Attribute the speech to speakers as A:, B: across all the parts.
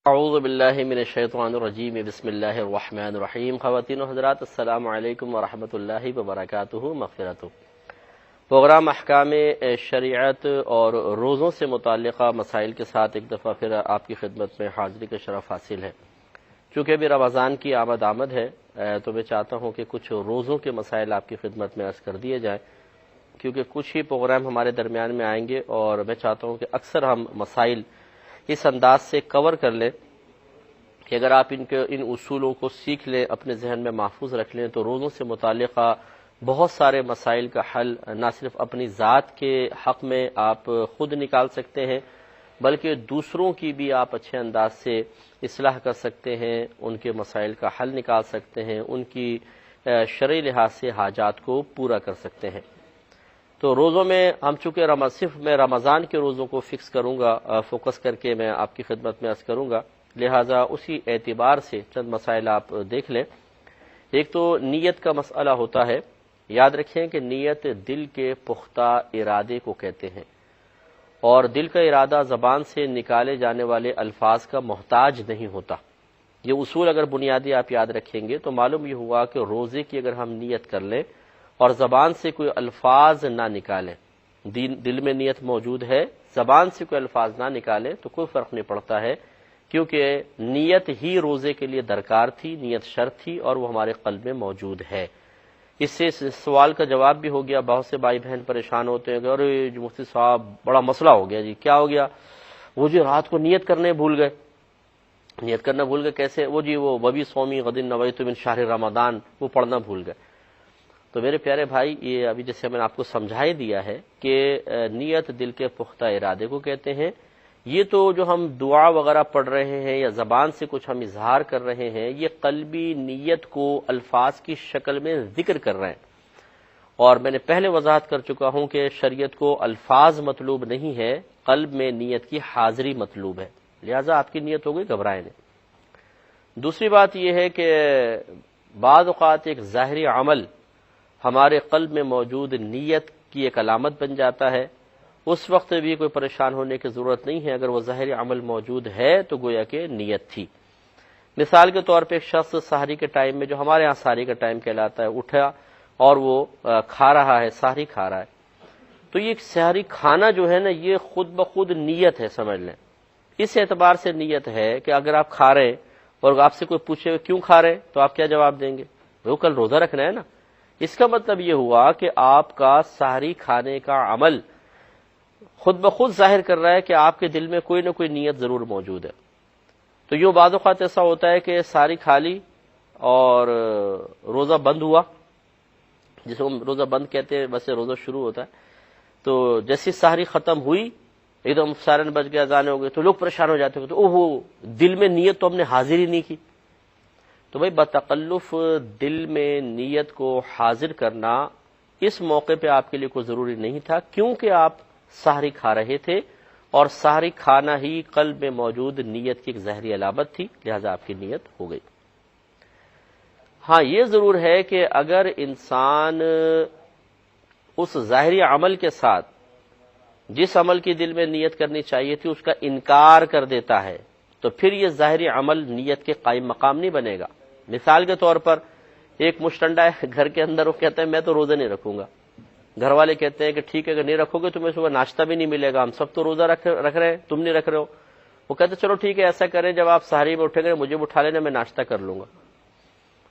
A: اعوذ باللہ من الشیطان الرجیم بسم اللہ الرحمن الرحیم۔ خواتین و حضرات، السلام علیکم ورحمۃ اللہ وبرکاتہ۔ مغفرت پروگرام احکام شریعت اور روزوں سے متعلقہ مسائل کے ساتھ ایک دفعہ پھر آپ کی خدمت میں حاضری کا شرف حاصل ہے۔ چونکہ ابھی رمضان کی آمد ہے تو میں چاہتا ہوں کہ کچھ روزوں کے مسائل آپ کی خدمت میں عرض کر دیے جائیں، کیونکہ کچھ ہی پروگرام ہمارے درمیان میں آئیں گے اور میں چاہتا ہوں کہ اکثر ہم مسائل اس انداز سے کور کر لیں کہ اگر آپ ان اصولوں کو سیکھ لیں، اپنے ذہن میں محفوظ رکھ لیں، تو روزوں سے متعلقہ بہت سارے مسائل کا حل نہ صرف اپنی ذات کے حق میں آپ خود نکال سکتے ہیں، بلکہ دوسروں کی بھی آپ اچھے انداز سے اصلاح کر سکتے ہیں، ان کے مسائل کا حل نکال سکتے ہیں، ان کی شرعی لحاظ سے حاجات کو پورا کر سکتے ہیں۔ تو روزوں میں ہم چونکہ صرف میں رمضان کے روزوں کو فکس کروں گا، فوکس کر کے میں آپ کی خدمت میں عرض کروں گا، لہٰذا اسی اعتبار سے چند مسائل آپ دیکھ لیں۔ ایک تو نیت کا مسئلہ ہوتا ہے۔ یاد رکھیں کہ نیت دل کے پختہ ارادے کو کہتے ہیں، اور دل کا ارادہ زبان سے نکالے جانے والے الفاظ کا محتاج نہیں ہوتا۔ یہ اصول اگر بنیادی آپ یاد رکھیں گے تو معلوم یہ ہوا کہ روزے کی اگر ہم نیت کر لیں اور زبان سے کوئی الفاظ نہ نکالیں، دل میں نیت موجود ہے، زبان سے کوئی الفاظ نہ نکالیں تو کوئی فرق نہیں پڑتا ہے، کیونکہ نیت ہی روزے کے لیے درکار تھی، نیت شرط تھی اور وہ ہمارے قلب میں موجود ہے۔ اس سے سوال کا جواب بھی ہو گیا۔ بہت سے بھائی بہن پریشان ہوتے ہیں کہ ارے جی مفتی صاحب بڑا مسئلہ ہو گیا، جی کیا ہو گیا؟ وہ جی رات کو نیت کرنے بھول گئے۔ نیت کرنا بھول گئے کیسے؟ وہ جی وہ وبی سومی غدن نویت من شہر رمضان وہ پڑھنا بھول گئے۔ تو میرے پیارے بھائی، یہ ابھی جیسے میں نے آپ کو سمجھا ہی دیا ہے کہ نیت دل کے پختہ ارادے کو کہتے ہیں۔ یہ تو جو ہم دعا وغیرہ پڑھ رہے ہیں یا زبان سے کچھ ہم اظہار کر رہے ہیں، یہ قلبی نیت کو الفاظ کی شکل میں ذکر کر رہے ہیں، اور میں نے پہلے وضاحت کر چکا ہوں کہ شریعت کو الفاظ مطلوب نہیں ہے، قلب میں نیت کی حاضری مطلوب ہے، لہذا آپ کی نیت ہو گئی، گھبرائیں نہیں۔ دوسری بات یہ ہے کہ بعض اوقات ایک ظاہری عمل ہمارے قلب میں موجود نیت کی ایک علامت بن جاتا ہے، اس وقت بھی کوئی پریشان ہونے کی ضرورت نہیں ہے۔ اگر وہ ظاہری عمل موجود ہے تو گویا کہ نیت تھی۔ مثال کے طور پہ ایک شخص سحری کے ٹائم میں، جو ہمارے یہاں سحری کا ٹائم کہلاتا ہے، اٹھا اور وہ کھا رہا ہے، سحری کھا رہا ہے، تو یہ سحری کھانا جو ہے نا، یہ خود بخود نیت ہے، سمجھ لیں۔ اس اعتبار سے نیت ہے کہ اگر آپ کھا رہے ہیں اور آپ سے کوئی پوچھے کیوں کھا رہے ہیں تو آپ کیا جواب دیں گے؟ وہ کل روزہ رکھنا ہے نا۔ اس کا مطلب یہ ہوا کہ آپ کا سحری کھانے کا عمل خود بخود ظاہر کر رہا ہے کہ آپ کے دل میں کوئی نہ کوئی نیت ضرور موجود ہے۔ تو یوں بعض اوقات ایسا ہوتا ہے کہ سحری کھا لی اور روزہ بند ہوا، جسے ہم روزہ بند کہتے ہیں، ویسے روزہ شروع ہوتا ہے، تو جیسی سحری ختم ہوئی ایک دم سارن بج گیا، اذان ہو گئی، تو لوگ پریشان ہو جاتے ہیں، تو اوہو دل میں نیت تو ہم نے حاضر ہی نہیں کی۔ تو بھائی بتکلف دل میں نیت کو حاضر کرنا اس موقع پہ آپ کے لیے کوئی ضروری نہیں تھا، کیونکہ آپ سحری کھا رہے تھے اور سحری کھانا ہی قلب میں موجود نیت کی ایک ظاہری علامت تھی، لہذا آپ کی نیت ہو گئی۔ ہاں یہ ضرور ہے کہ اگر انسان اس ظاہری عمل کے ساتھ جس عمل کی دل میں نیت کرنی چاہیے تھی اس کا انکار کر دیتا ہے تو پھر یہ ظاہری عمل نیت کے قائم مقام نہیں بنے گا۔ مثال کے طور پر ایک مشٹنڈا ہے گھر کے اندر، وہ کہتا ہے میں تو روزہ نہیں رکھوں گا۔ گھر والے کہتے ہیں کہ ٹھیک ہے، اگر نہیں رکھو گے تمہیں صبح ناشتہ بھی نہیں ملے گا، ہم سب تو روزہ رکھ رہے ہیں، تم نہیں رکھ رہے ہو۔ وہ کہتے چلو ٹھیک ہے، ایسا کریں جب آپ سحری میں اٹھیں گے مجھے بھی اٹھا لینا، میں ناشتہ کر لوں گا۔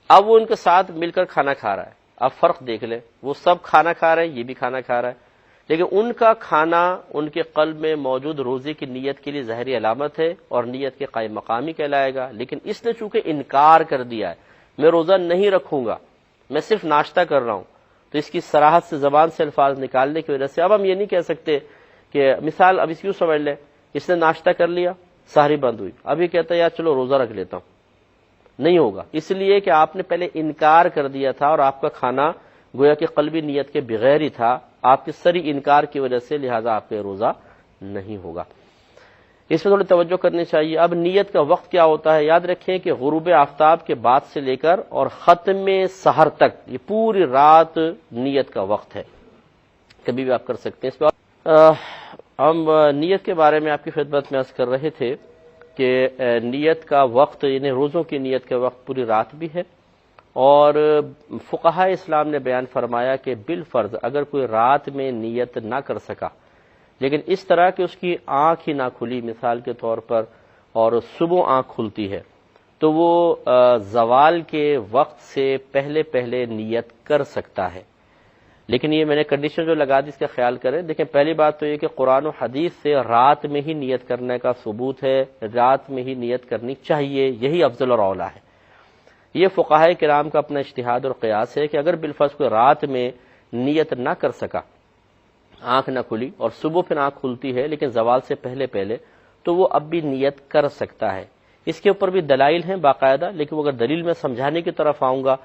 A: اب وہ ان کے ساتھ مل کر کھانا کھا رہا ہے۔ اب فرق دیکھ لیں، وہ سب کھانا کھا رہے ہیں، یہ بھی کھانا کھا رہا ہے، لیکن ان کا کھانا ان کے قلب میں موجود روزے کی نیت کے لیے ظاہری علامت ہے اور نیت کے قائم مقامی کہلائے گا، لیکن اس نے چونکہ انکار کر دیا ہے، میں روزہ نہیں رکھوں گا، میں صرف ناشتہ کر رہا ہوں، تو اس کی صراحت سے زبان سے الفاظ نکالنے کی وجہ سے اب ہم یہ نہیں کہہ سکتے کہ مثال اب اس یوں سمجھ لیں، اس نے ناشتہ کر لیا، سحری بند ہوئی، اب یہ کہتا ہے یار چلو روزہ رکھ لیتا ہوں، نہیں ہوگا، اس لیے کہ آپ نے پہلے انکار کر دیا تھا اور آپ کا کھانا گویا کہ قلبی نیت کے بغیر ہی تھا، آپ کے سری انکار کی وجہ سے، لہذا آپ کا روزہ نہیں ہوگا۔ اس میں تھوڑی توجہ کرنی چاہیے۔ اب نیت کا وقت کیا ہوتا ہے؟ یاد رکھیں کہ غروب آفتاب کے بعد سے لے کر اور ختم سحر تک یہ پوری رات نیت کا وقت ہے، کبھی بھی آپ کر سکتے ہیں۔ اس پہ ہم نیت کے بارے میں آپ کی خدمت میں عرض کر رہے تھے کہ نیت کا وقت یعنی روزوں کی نیت کا وقت پوری رات بھی ہے، اور فقہاء اسلام نے بیان فرمایا کہ بالفرض اگر کوئی رات میں نیت نہ کر سکا لیکن اس طرح کہ اس کی آنکھ ہی نہ کھلی مثال کے طور پر، اور صبح آنکھ کھلتی ہے، تو وہ زوال کے وقت سے پہلے پہلے نیت کر سکتا ہے۔ لیکن یہ میں نے کنڈیشن جو لگا دی اس کا خیال کریں۔ دیکھیں پہلی بات تو یہ کہ قرآن و حدیث سے رات میں ہی نیت کرنے کا ثبوت ہے، رات میں ہی نیت کرنی چاہیے، یہی افضل اور اولیٰ ہے۔ یہ فقہاء کرام کا اپنا اجتہاد اور قیاس ہے کہ اگر بالفرض کوئی رات میں نیت نہ کر سکا، آنکھ نہ کھلی اور صبح پھر آنکھ کھلتی ہے لیکن زوال سے پہلے پہلے، تو وہ اب بھی نیت کر سکتا ہے۔ اس کے اوپر بھی دلائل ہیں باقاعدہ، لیکن وہ اگر دلیل میں سمجھانے کی طرف آؤں گا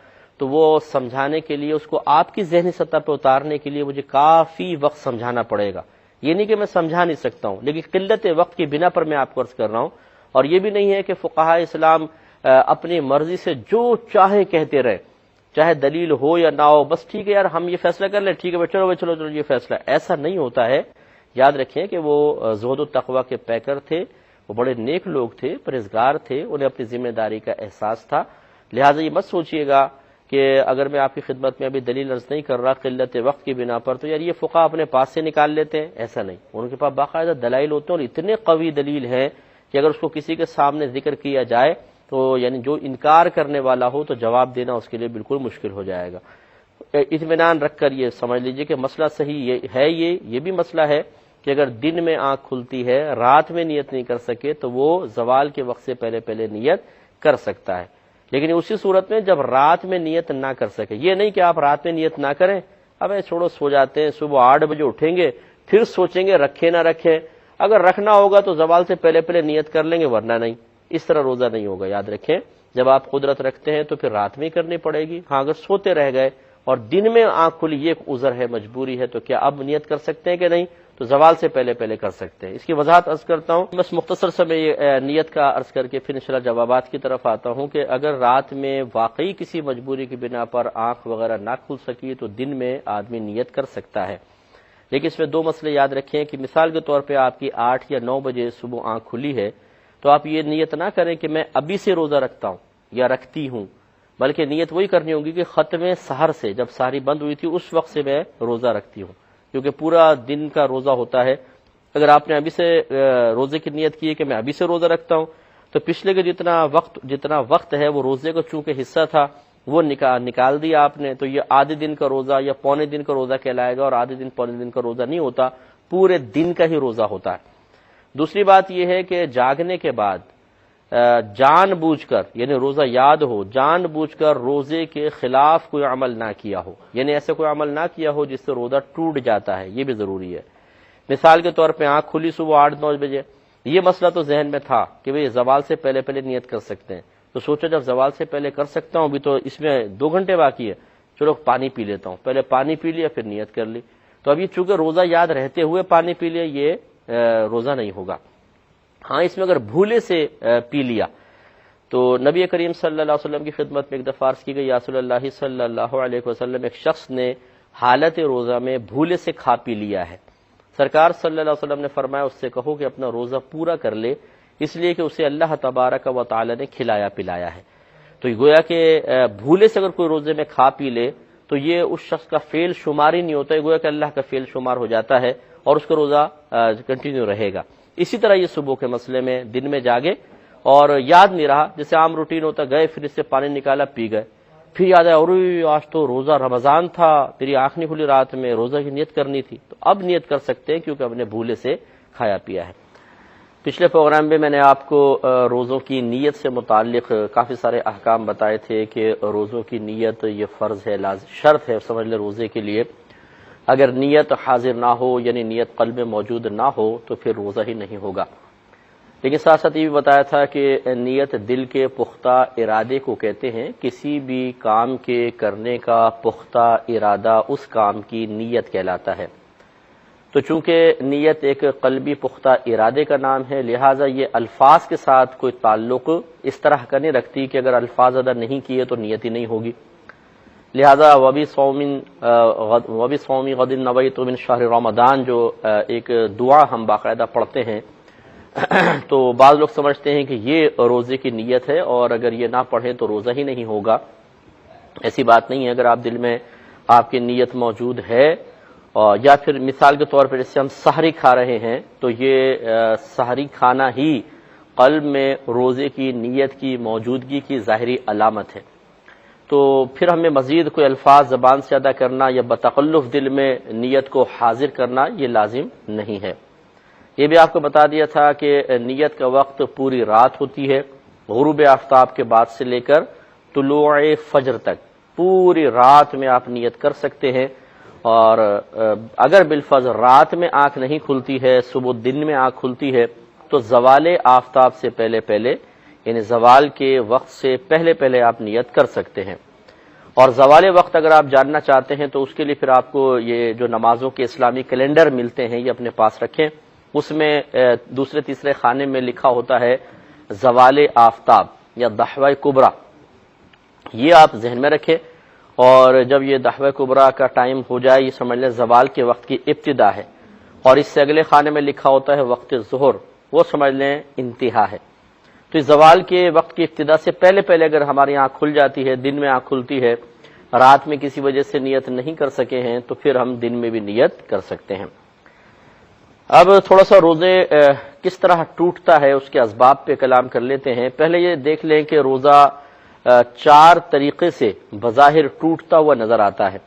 A: تو وہ سمجھانے کے لیے اس کو آپ کی ذہنی سطح پہ اتارنے کے لیے مجھے کافی وقت سمجھانا پڑے گا۔ یہ نہیں کہ میں سمجھا نہیں سکتا ہوں، لیکن قلت وقت کی بنا پر میں آپ کو عرض کر رہا ہوں۔ اور یہ بھی نہیں ہے کہ فقہاء اسلام اپنی مرضی سے جو چاہے کہتے رہے، چاہے دلیل ہو یا نہ ہو، بس ٹھیک ہے یار ہم یہ فیصلہ کر لیں، ٹھیک ہے چلو چلو یہ فیصلہ، ایسا نہیں ہوتا ہے۔ یاد رکھیں کہ وہ زہد و تقوی کے پیکر تھے، وہ بڑے نیک لوگ تھے، پرہیزگار تھے، انہیں اپنی ذمہ داری کا احساس تھا۔ لہٰذا یہ مت سوچئے گا کہ اگر میں آپ کی خدمت میں ابھی دلیل عرض نہیں کر رہا قلت وقت کی بنا پر تو یار یہ فقہاء اپنے پاس سے نکال لیتے ہیں، ایسا نہیں۔ ان کے پاس باقاعدہ دلائل ہوتے ہیں اور اتنے قوی دلیل ہیں کہ اگر اس کو کسی کے سامنے ذکر کیا جائے تو یعنی جو انکار کرنے والا ہو تو جواب دینا اس کے لیے بالکل مشکل ہو جائے گا۔ اطمینان رکھ کر یہ سمجھ لیجئے کہ مسئلہ صحیح یہ بھی مسئلہ ہے کہ اگر دن میں آنکھ کھلتی ہے، رات میں نیت نہیں کر سکے تو وہ زوال کے وقت سے پہلے پہلے نیت کر سکتا ہے، لیکن اسی صورت میں جب رات میں نیت نہ کر سکے۔ یہ نہیں کہ آپ رات میں نیت نہ کریں، اب چھوڑو سو جاتے ہیں، صبح 8 بجے اٹھیں گے پھر سوچیں گے رکھے نہ رکھیں، اگر رکھنا ہوگا تو زوال سے پہلے پہلے نیت کر لیں گے ورنہ نہیں۔ اس طرح روزہ نہیں ہوگا۔ یاد رکھیں جب آپ قدرت رکھتے ہیں تو پھر رات میں کرنی پڑے گی۔ ہاں اگر سوتے رہ گئے اور دن میں آنکھ کھلی، یہ ایک عذر ہے، مجبوری ہے، تو کیا اب نیت کر سکتے ہیں کہ نہیں؟ تو زوال سے پہلے پہلے کر سکتے ہیں۔ اس کی وضاحت عرض کرتا ہوں، بس مختصر سے میں یہ نیت کا عرض کر کے پھر انشاءاللہ جوابات کی طرف آتا ہوں کہ اگر رات میں واقعی کسی مجبوری کی بنا پر آنکھ وغیرہ نہ کھل سکی تو دن میں آدمی نیت کر سکتا ہے۔ لیکن اس میں 2 مسئلے یاد رکھیں کہ مثال کے طور پہ آپ کی 8 یا 9 بجے صبح آنکھ کھلی ہے تو آپ یہ نیت نہ کریں کہ میں ابھی سے روزہ رکھتا ہوں یا رکھتی ہوں، بلکہ نیت وہی کرنی ہوگی کہ ختم سحر سے، جب سحری بند ہوئی تھی اس وقت سے میں روزہ رکھتی ہوں، کیونکہ پورا دن کا روزہ ہوتا ہے۔ اگر آپ نے ابھی سے روزے کی نیت کی ہے کہ میں ابھی سے روزہ رکھتا ہوں تو پچھلے کا جتنا وقت ہے وہ روزے کا چونکہ حصہ تھا وہ نکال دیا آپ نے، تو یہ آدھے دن کا روزہ یا پونے دن کا روزہ کہلائے گا، اور آدھے دن پونے دن کا روزہ نہیں ہوتا، پورے دن کا ہی روزہ ہوتا ہے۔ دوسری بات یہ ہے کہ جاگنے کے بعد جان بوجھ کر، یعنی روزہ یاد ہو، جان بوجھ کر روزے کے خلاف کوئی عمل نہ کیا ہو، یعنی ایسے کوئی عمل نہ کیا ہو جس سے روزہ ٹوٹ جاتا ہے، یہ بھی ضروری ہے۔ مثال کے طور پہ آنکھ کھلی صبح 8-9 بجے، یہ مسئلہ تو ذہن میں تھا کہ بھئی زوال سے پہلے پہلے نیت کر سکتے ہیں، تو سوچا جب زوال سے پہلے کر سکتا ہوں، ابھی تو اس میں 2 گھنٹے باقی ہے، چلو پانی پی لیتا ہوں، پہلے پانی پی لیا پھر نیت کر لی، تو اب یہ چونکہ روزہ یاد رہتے ہوئے پانی پی لیا، یہ روزہ نہیں ہوگا۔ ہاں اس میں اگر بھولے سے پی لیا تو نبی کریم صلی اللہ علیہ وسلم کی خدمت میں ایک دفعہ عرض کی گئی، یا رسول اللہ صلی اللہ علیہ وسلم، ایک شخص نے حالت روزہ میں بھولے سے کھا پی لیا ہے، سرکار صلی اللہ علیہ وسلم نے فرمایا اس سے کہو کہ اپنا روزہ پورا کر لے، اس لیے کہ اسے اللہ تبارک و تعالی نے کھلایا پلایا ہے۔ تو گویا کہ بھولے سے اگر کوئی روزے میں کھا پی لے تو یہ اس شخص کا فعل شمار ہی نہیں ہوتا ہے، گویا کہ اللہ کا فعل شمار ہو جاتا ہے اور اس کا روزہ کنٹینیو رہے گا۔ اسی طرح یہ صبح کے مسئلے میں دن میں جاگے اور یاد نہیں رہا، جیسے عام روٹین ہوتا، گئے پھر اس سے پانی نکالا پی گئے، پھر یاد آیا اور آج تو روزہ رمضان تھا، میری آنکھ نہیں کھلی رات میں، روزہ کی نیت کرنی تھی، تو اب نیت کر سکتے ہیں کیونکہ ہم نے بھولے سے کھایا پیا ہے۔ پچھلے پروگرام میں میں نے آپ کو روزوں کی نیت سے متعلق کافی سارے احکام بتائے تھے کہ روزوں کی نیت یہ فرض ہے، شرط ہے سمجھ لیں روزے کے لیے، اگر نیت حاضر نہ ہو یعنی نیت قلب میں موجود نہ ہو تو پھر روزہ ہی نہیں ہوگا۔ لیکن ساتھ ساتھ یہ بھی بتایا تھا کہ نیت دل کے پختہ ارادے کو کہتے ہیں، کسی بھی کام کے کرنے کا پختہ ارادہ اس کام کی نیت کہلاتا ہے۔ تو چونکہ نیت ایک قلبی پختہ ارادے کا نام ہے، لہٰذا یہ الفاظ کے ساتھ کوئی تعلق اس طرح کا نہیں رکھتی کہ اگر الفاظ ادا نہیں کیے تو نیت ہی نہیں ہوگی۔ لہٰذا وَبِصَوْمِ غَدٍ نَوَيْتُ مِنْ شَهْرِ رمضان جو ایک دعا ہم باقاعدہ پڑھتے ہیں، تو بعض لوگ سمجھتے ہیں کہ یہ روزے کی نیت ہے اور اگر یہ نہ پڑھیں تو روزہ ہی نہیں ہوگا. ایسی بات نہیں ہے. اگر آپ دل میں آپ کی نیت موجود ہے یا پھر مثال کے طور پر جیسے ہم سحری کھا رہے ہیں تو یہ سحری کھانا ہی قلب میں روزے کی نیت کی موجودگی کی ظاہری علامت ہے. تو پھر ہمیں مزید کوئی الفاظ زبان سے ادا کرنا یا بتکلف دل میں نیت کو حاضر کرنا یہ لازم نہیں ہے. یہ بھی آپ کو بتا دیا تھا کہ نیت کا وقت پوری رات ہوتی ہے. غروب آفتاب کے بعد سے لے کر طلوع فجر تک پوری رات میں آپ نیت کر سکتے ہیں. اور اگر بالفرض رات میں آنکھ نہیں کھلتی ہے، صبح دن میں آنکھ کھلتی ہے، تو زوال آفتاب سے پہلے یعنی زوال کے وقت سے پہلے آپ نیت کر سکتے ہیں. اور زوال وقت اگر آپ جاننا چاہتے ہیں تو اس کے لیے پھر آپ کو یہ جو نمازوں کے اسلامی کیلنڈر ملتے ہیں یہ اپنے پاس رکھیں. اس میں دوسرے تیسرے خانے میں لکھا ہوتا ہے زوال آفتاب یا دحوہ کبریٰ. یہ آپ ذہن میں رکھیں، اور جب یہ دحوہ کبریٰ کا ٹائم ہو جائے یہ سمجھ لیں زوال کے وقت کی ابتدا ہے. اور اس سے اگلے خانے میں لکھا ہوتا ہے وقت ظہر، وہ سمجھ لیں انتہا ہے. تو اس زوال کے وقت کی ابتدا سے پہلے اگر ہماری آنکھ کھل جاتی ہے، دن میں آنکھ کھلتی ہے، رات میں کسی وجہ سے نیت نہیں کر سکے ہیں تو پھر ہم دن میں بھی نیت کر سکتے ہیں. اب تھوڑا سا روزے کس طرح ٹوٹتا ہے اس کے اسباب پہ کلام کر لیتے ہیں. پہلے یہ دیکھ لیں کہ روزہ 4 طریقے سے بظاہر ٹوٹتا ہوا نظر آتا ہے.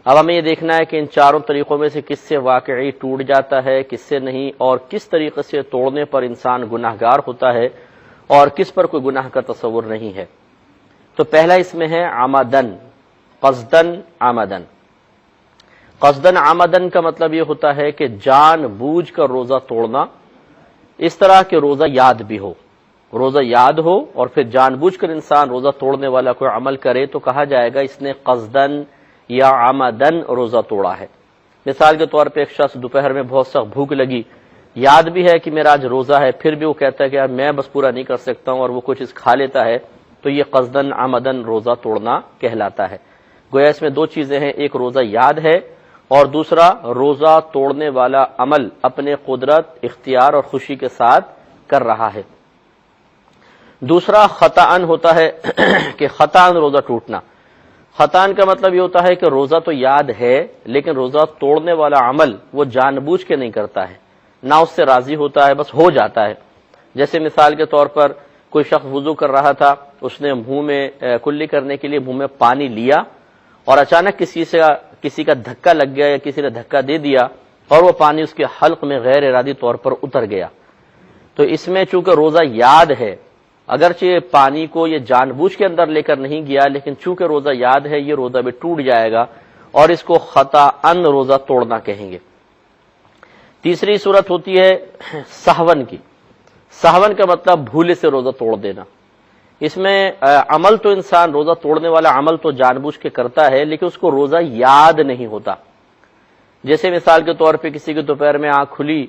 A: اب ہمیں یہ دیکھنا ہے کہ ان 4 طریقوں میں سے کس سے واقعی ٹوٹ جاتا ہے، کس سے نہیں، اور کس طریقے سے توڑنے پر انسان گناہگار ہوتا ہے اور کس پر کوئی گناہ کا تصور نہیں ہے. تو پہلا اس میں ہے عمدن، قصدن عمدن. قصدن عمدن کا مطلب یہ ہوتا ہے کہ جان بوجھ کر روزہ توڑنا، اس طرح کہ روزہ یاد بھی ہو. روزہ یاد ہو اور پھر جان بوجھ کر انسان روزہ توڑنے والا کوئی عمل کرے تو کہا جائے گا اس نے قصدن یا عمدن روزہ توڑا ہے. مثال کے طور پہ ایک شخص دوپہر میں بہت سخت بھوک لگی، یاد بھی ہے کہ میرا آج روزہ ہے، پھر بھی وہ کہتا ہے کہ یار میں بس پورا نہیں کر سکتا ہوں، اور وہ کچھ کھا لیتا ہے، تو یہ قصدن عمدن روزہ توڑنا کہلاتا ہے. گویا اس میں 2 چیزیں ہیں، ایک روزہ یاد ہے اور دوسرا روزہ توڑنے والا عمل اپنے قدرت، اختیار اور خوشی کے ساتھ کر رہا ہے. دوسرا خطأً ہوتا ہے کہ خطأً روزہ ٹوٹنا. خطأً کا مطلب یہ ہوتا ہے کہ روزہ تو یاد ہے لیکن روزہ توڑنے والا عمل وہ جان بوجھ کے نہیں کرتا ہے، نہ اس سے راضی ہوتا ہے، بس ہو جاتا ہے. جیسے مثال کے طور پر کوئی شخص وضو کر رہا تھا، اس نے منہ میں کلی کرنے کے لیے منہ میں پانی لیا اور اچانک کسی کا دھکا لگ گیا یا کسی نے دھکا دے دیا اور وہ پانی اس کے حلق میں غیر ارادی طور پر اتر گیا. تو اس میں چونکہ روزہ یاد ہے، اگرچہ پانی کو یہ جان بوجھ کے اندر لے کر نہیں گیا لیکن چونکہ روزہ یاد ہے یہ روزہ بھی ٹوٹ جائے گا اور اس کو خطأً روزہ توڑنا کہیں گے. تیسری صورت ہوتی ہے سہون کی. سہون کا مطلب بھولے سے روزہ توڑ دینا. اس میں عمل تو انسان روزہ توڑنے والا عمل تو جان بوجھ کے کرتا ہے لیکن اس کو روزہ یاد نہیں ہوتا. جیسے مثال کے طور پہ کسی کی دوپہر میں آنکھ کھلی،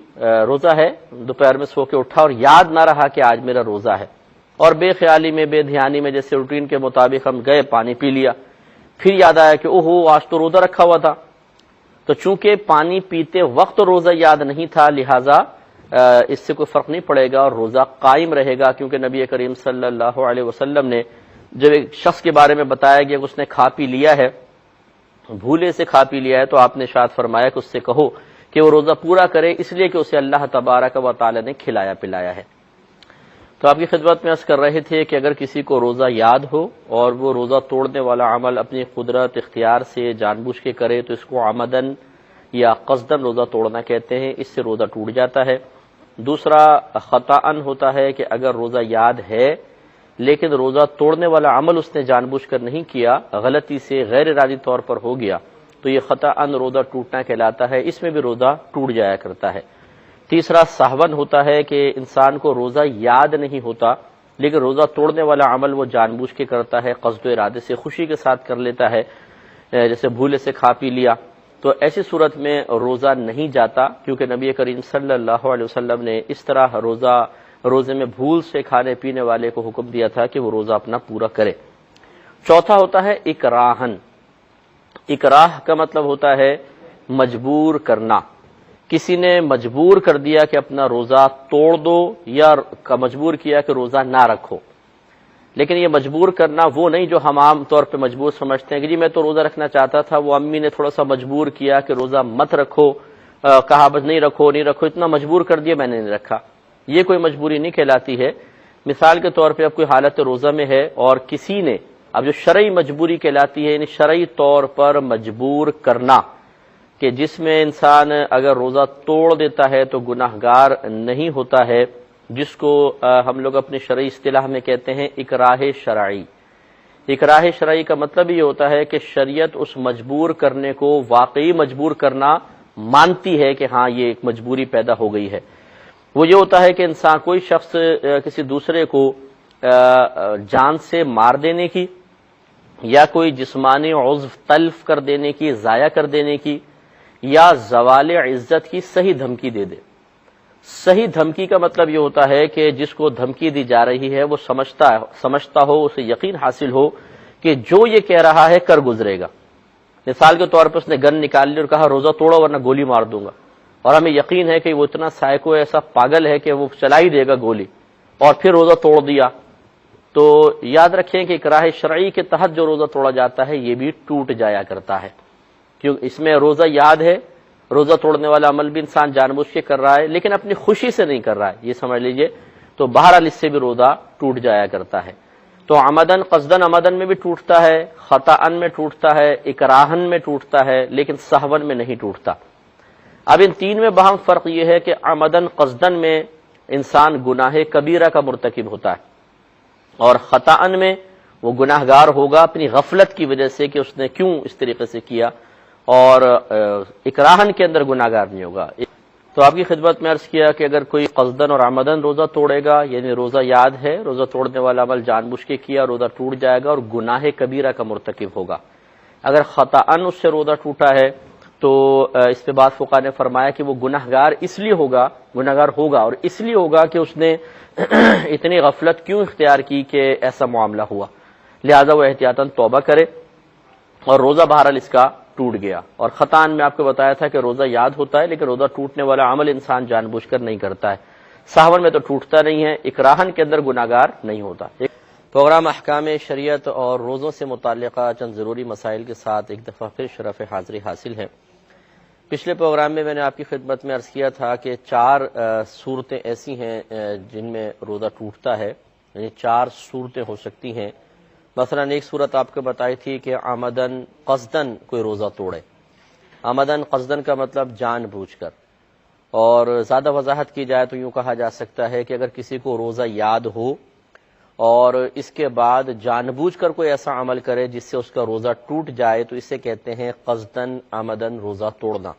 A: روزہ ہے، دوپہر میں سو کے اٹھا اور یاد نہ رہا کہ آج میرا روزہ ہے، اور بے خیالی میں بے دھیانی میں جیسے روٹین کے مطابق ہم گئے پانی پی لیا، پھر یاد آیا کہ اوہو آج تو روزہ رکھا ہوا تھا. تو چونکہ پانی پیتے وقت روزہ یاد نہیں تھا لہٰذا اس سے کوئی فرق نہیں پڑے گا اور روزہ قائم رہے گا. کیونکہ نبی کریم صلی اللہ علیہ وسلم نے جب ایک شخص کے بارے میں بتایا گیا کہ اس نے کھا پی لیا ہے، بھولے سے کھا پی لیا ہے، تو آپ نے ارشاد فرمایا کہ اس سے کہو کہ وہ روزہ پورا کرے اس لیے کہ اسے اللہ تبارک و تعالی نے کھلایا پلایا ہے. تو آپ کی خدمت میں عرض کر رہے تھے کہ اگر کسی کو روزہ یاد ہو اور وہ روزہ توڑنے والا عمل اپنی قدرت اختیار سے جان بوجھ کے کرے تو اس کو عمدن یا قصدن روزہ توڑنا کہتے ہیں، اس سے روزہ ٹوٹ جاتا ہے. دوسرا خطأً ہوتا ہے کہ اگر روزہ یاد ہے لیکن روزہ توڑنے والا عمل اس نے جان بوجھ کر نہیں کیا، غلطی سے غیر ارادی طور پر ہو گیا، تو یہ خطأً روزہ ٹوٹنا کہلاتا ہے. اس میں بھی روزہ ٹوٹ جایا کرتا ہے. تیسرا سہون ہوتا ہے کہ انسان کو روزہ یاد نہیں ہوتا لیکن روزہ توڑنے والا عمل وہ جان بوجھ کے کرتا ہے، قصد و ارادے سے خوشی کے ساتھ کر لیتا ہے، جیسے بھولے سے کھا پی لیا. تو ایسی صورت میں روزہ نہیں جاتا کیونکہ نبی کریم صلی اللہ علیہ وسلم نے اس طرح روزے میں بھول سے کھانے پینے والے کو حکم دیا تھا کہ وہ روزہ اپنا پورا کرے. چوتھا ہوتا ہے اکراہن. اکراہ کا مطلب ہوتا ہے مجبور کرنا. کسی نے مجبور کر دیا کہ اپنا روزہ توڑ دو یا مجبور کیا کہ روزہ نہ رکھو، لیکن یہ مجبور کرنا وہ نہیں جو ہم عام طور پہ مجبور سمجھتے ہیں کہ جی میں تو روزہ رکھنا چاہتا تھا، وہ امی نے تھوڑا سا مجبور کیا کہ روزہ مت رکھو، کہا بس نہیں رکھو نہیں رکھو، اتنا مجبور کر دیا میں نے نہیں رکھا۔ یہ کوئی مجبوری نہیں کہلاتی ہے۔ مثال کے طور پہ اب کوئی حالت روزہ میں ہے اور کسی نے، اب جو شرعی مجبوری کہلاتی ہے یعنی شرعی طور پر مجبور کرنا، کہ جس میں انسان اگر روزہ توڑ دیتا ہے تو گناہگار نہیں ہوتا ہے، جس کو ہم لوگ اپنی شرعی اصطلاح میں کہتے ہیں اکراہ شرعی۔ اکراہ شرعی کا مطلب یہ ہوتا ہے کہ شریعت اس مجبور کرنے کو واقعی مجبور کرنا مانتی ہے کہ ہاں یہ ایک مجبوری پیدا ہو گئی ہے۔ وہ یہ ہوتا ہے کہ انسان، کوئی شخص کسی دوسرے کو جان سے مار دینے کی یا کوئی جسمانی عضو تلف کر دینے کی، ضائع کر دینے کی، یا زوال عزت کی صحیح دھمکی دے دے۔ صحیح دھمکی کا مطلب یہ ہوتا ہے کہ جس کو دھمکی دی جا رہی ہے وہ سمجھتا ہو، اسے یقین حاصل ہو کہ جو یہ کہہ رہا ہے کر گزرے گا۔ مثال کے طور پر اس نے گن نکال لی اور کہا روزہ توڑو ورنہ گولی مار دوں گا، اور ہمیں یقین ہے کہ وہ اتنا سائیکو، ایسا پاگل ہے کہ وہ چلا ہی دے گا گولی، اور پھر روزہ توڑ دیا، تو یاد رکھیں کہ اکراہ شرعی کے تحت جو روزہ توڑا جاتا ہے یہ بھی ٹوٹ جایا کرتا ہے، کیوں اس میں روزہ یاد ہے۔ روزہ توڑنے والا عمل بھی انسان جان بوجھ کے کر رہا ہے لیکن اپنی خوشی سے نہیں کر رہا ہے، یہ سمجھ لیجئے، تو بہرحال اس سے بھی روزہ ٹوٹ جایا کرتا ہے۔ تو عمدن، قصدن، عمدن میں بھی ٹوٹتا ہے، خطأً میں ٹوٹتا ہے، اکراہن میں ٹوٹتا ہے، لیکن سہون میں نہیں ٹوٹتا۔ اب ان تین میں باہم فرق یہ ہے کہ عمدن قصدن میں انسان گناہ کبیرہ کا مرتکب ہوتا ہے، اور خطأً میں وہ گناہگار ہوگا اپنی غفلت کی وجہ سے کہ اس نے کیوں اس طریقے سے کیا، اور اکراہن کے اندر گناہگار نہیں ہوگا۔ تو آپ کی خدمت میں عرض کیا کہ اگر کوئی قصدن اور عمدن روزہ توڑے گا، یعنی روزہ یاد ہے، روزہ توڑنے والا عمل جان بوجھ کے کیا، روزہ ٹوٹ جائے گا اور گناہ کبیرہ کا مرتکب ہوگا۔ اگر خطأً اس سے روزہ ٹوٹا ہے تو اس پہ بعض فقہاء نے فرمایا کہ وہ گناہگار اس لیے ہوگا، گناہگار ہوگا اور اس لیے ہوگا کہ اس نے اتنی غفلت کیوں اختیار کی کہ ایسا معاملہ ہوا، لہذا وہ احتیاطاً توبہ کرے، اور روزہ بہرحال اس کا ٹوٹ گیا۔ اور خطأً میں آپ کو بتایا تھا کہ روزہ یاد ہوتا ہے لیکن روزہ ٹوٹنے والا عمل انسان جان بوجھ کر نہیں کرتا ہے، سہون میں تو ٹوٹتا نہیں ہے، اکراہن کے اندر گناہگار نہیں ہوتا۔ پروگرام احکام شریعت اور روزوں سے متعلقہ چند ضروری مسائل کے ساتھ ایک دفعہ پھر شرف حاضری حاصل ہے۔ پچھلے پروگرام میں میں نے آپ کی خدمت میں عرض کیا تھا کہ 4 صورتیں ایسی ہیں جن میں روزہ ٹوٹتا ہے، یعنی 4 صورتیں ہو سکتی ہیں۔ مثلا ایک صورت آپ کو بتائی تھی کہ عمدن قصدن کوئی روزہ توڑے۔ عمدن قصدن کا مطلب جان بوجھ کر، اور زیادہ وضاحت کی جائے تو یوں کہا جا سکتا ہے کہ اگر کسی کو روزہ یاد ہو اور اس کے بعد جان بوجھ کر کوئی ایسا عمل کرے جس سے اس کا روزہ ٹوٹ جائے تو اسے کہتے ہیں قصدن عمدن روزہ توڑنا۔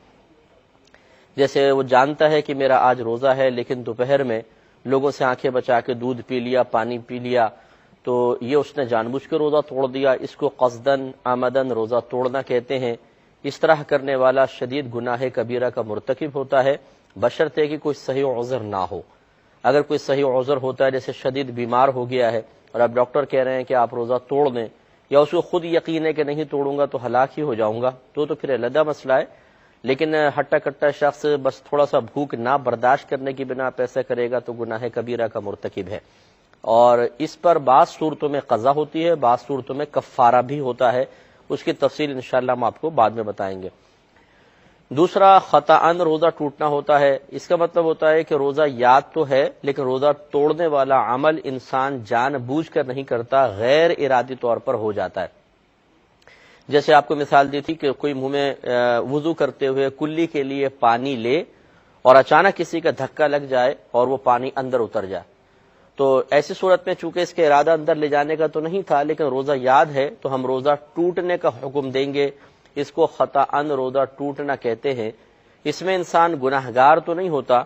A: جیسے وہ جانتا ہے کہ میرا آج روزہ ہے لیکن دوپہر میں لوگوں سے آنکھیں بچا کے دودھ پی لیا، پانی پی لیا، تو یہ اس نے جان بوجھ کے روزہ توڑ دیا، اس کو قصدن عمدن روزہ توڑنا کہتے ہیں۔ اس طرح کرنے والا شدید گناہ کبیرہ کا مرتکب ہوتا ہے، بشرطے کہ کوئی صحیح عذر نہ ہو۔ اگر کوئی صحیح عذر ہوتا ہے، جیسے شدید بیمار ہو گیا ہے اور اب ڈاکٹر کہہ رہے ہیں کہ آپ روزہ توڑ دیں، یا اس کو خود یقین ہے کہ نہیں توڑوں گا تو ہلاک ہی ہو جاؤں گا، تو پھر علیحدہ مسئلہ ہے۔ لیکن ہٹا کٹا شخص بس تھوڑا سا بھوک نہ برداشت کرنے کی بنا پہ ایسا کرے گا تو گناہ کبیرہ کا مرتکب ہے، اور اس پر بعض صورتوں میں قضا ہوتی ہے، بعض صورتوں میں کفارہ بھی ہوتا ہے، اس کی تفصیل انشاءاللہ ہم آپ کو بعد میں بتائیں گے۔ دوسرا خطأً روزہ ٹوٹنا ہوتا ہے، اس کا مطلب ہوتا ہے کہ روزہ یاد تو ہے لیکن روزہ توڑنے والا عمل انسان جان بوجھ کر نہیں کرتا، غیر ارادی طور پر ہو جاتا ہے۔ جیسے آپ کو مثال دی تھی کہ کوئی منہ میں وضو کرتے ہوئے کلی کے لیے پانی لے اور اچانک کسی کا دھکا لگ جائے اور وہ پانی اندر اتر جائے، تو ایسی صورت میں چونکہ اس کے ارادہ اندر لے جانے کا تو نہیں تھا لیکن روزہ یاد ہے تو ہم روزہ ٹوٹنے کا حکم دیں گے، اس کو خطأً روزہ ٹوٹنا کہتے ہیں۔ اس میں انسان گناہگار تو نہیں ہوتا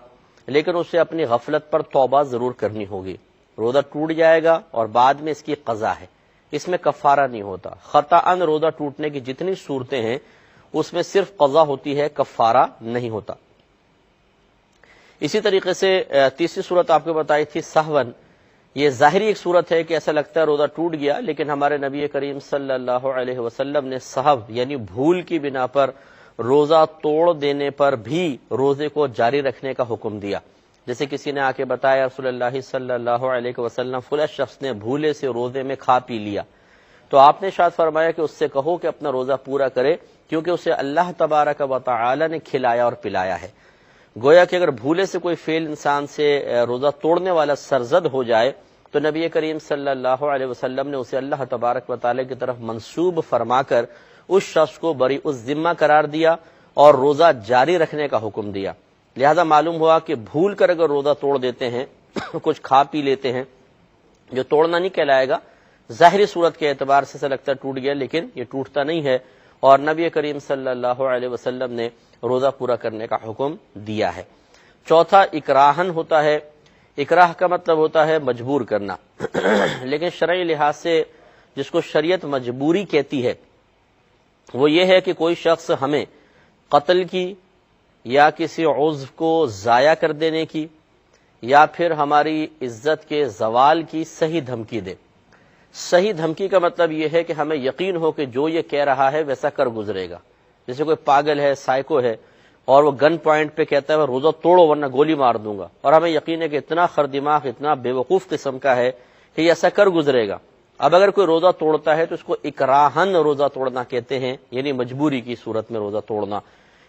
A: لیکن اسے اپنی غفلت پر توبہ ضرور کرنی ہوگی، روزہ ٹوٹ جائے گا اور بعد میں اس کی قضا ہے، اس میں کفارہ نہیں ہوتا۔ خطأً روزہ ٹوٹنے کی جتنی صورتیں ہیں اس میں صرف قضا ہوتی ہے، کفارہ نہیں ہوتا۔ اسی طریقے سے تیسری صورت آپ کو بتائی تھی سہون، یہ ظاہری ایک صورت ہے کہ ایسا لگتا ہے روزہ ٹوٹ گیا، لیکن ہمارے نبی کریم صلی اللہ علیہ وسلم نے سہو یعنی بھول کی بنا پر روزہ توڑ دینے پر بھی روزے کو جاری رکھنے کا حکم دیا. جیسے کسی نے آ کے بتایا رسول اللہ صلی اللہ علیہ وسلم فلاں شخص نے بھولے سے روزے میں کھا پی لیا، تو آپ نے ارشاد فرمایا کہ اس سے کہو کہ اپنا روزہ پورا کرے، کیونکہ اسے اللہ تبارک و تعالی نے کھلایا اور پلایا ہے. گویا کہ اگر بھولے سے کوئی فعل انسان سے روزہ توڑنے والا سرزد ہو جائے تو نبی کریم صلی اللہ علیہ وسلم نے اسے اللہ تبارک و تعالی کی طرف منسوب فرما کر اس شخص کو بری الذمہ قرار دیا اور روزہ جاری رکھنے کا حکم دیا. لہذا معلوم ہوا کہ بھول کر اگر روزہ توڑ دیتے ہیں، کچھ کھا پی لیتے ہیں، جو توڑنا نہیں کہلائے گا، ظاہری صورت کے اعتبار سے لگتا ٹوٹ گیا، لیکن یہ ٹوٹتا نہیں ہے، اور نبی کریم صلی اللہ علیہ وسلم نے روزہ پورا کرنے کا حکم دیا ہے. چوتھا اکراہن ہوتا ہے. اکراہ کا مطلب ہوتا ہے مجبور کرنا، لیکن شرعی لحاظ سے جس کو شریعت مجبوری کہتی ہے وہ یہ ہے کہ کوئی شخص ہمیں قتل کی یا کسی عضو کو ضائع کر دینے کی یا پھر ہماری عزت کے زوال کی صحیح دھمکی دے. صحیح دھمکی کا مطلب یہ ہے کہ ہمیں یقین ہو کہ جو یہ کہہ رہا ہے ویسا کر گزرے گا. جیسے کوئی پاگل ہے، سائیکو ہے، اور وہ گن پوائنٹ پہ کہتا ہے میں روزہ توڑو ورنہ گولی مار دوں گا، اور ہمیں یقین ہے کہ اتنا خردماغ، اتنا بے وقوف قسم کا ہے کہ یہ ایسا کر گزرے گا. اب اگر کوئی روزہ توڑتا ہے تو اس کو اکراہن روزہ توڑنا کہتے ہیں، یعنی مجبوری کی صورت میں روزہ توڑنا.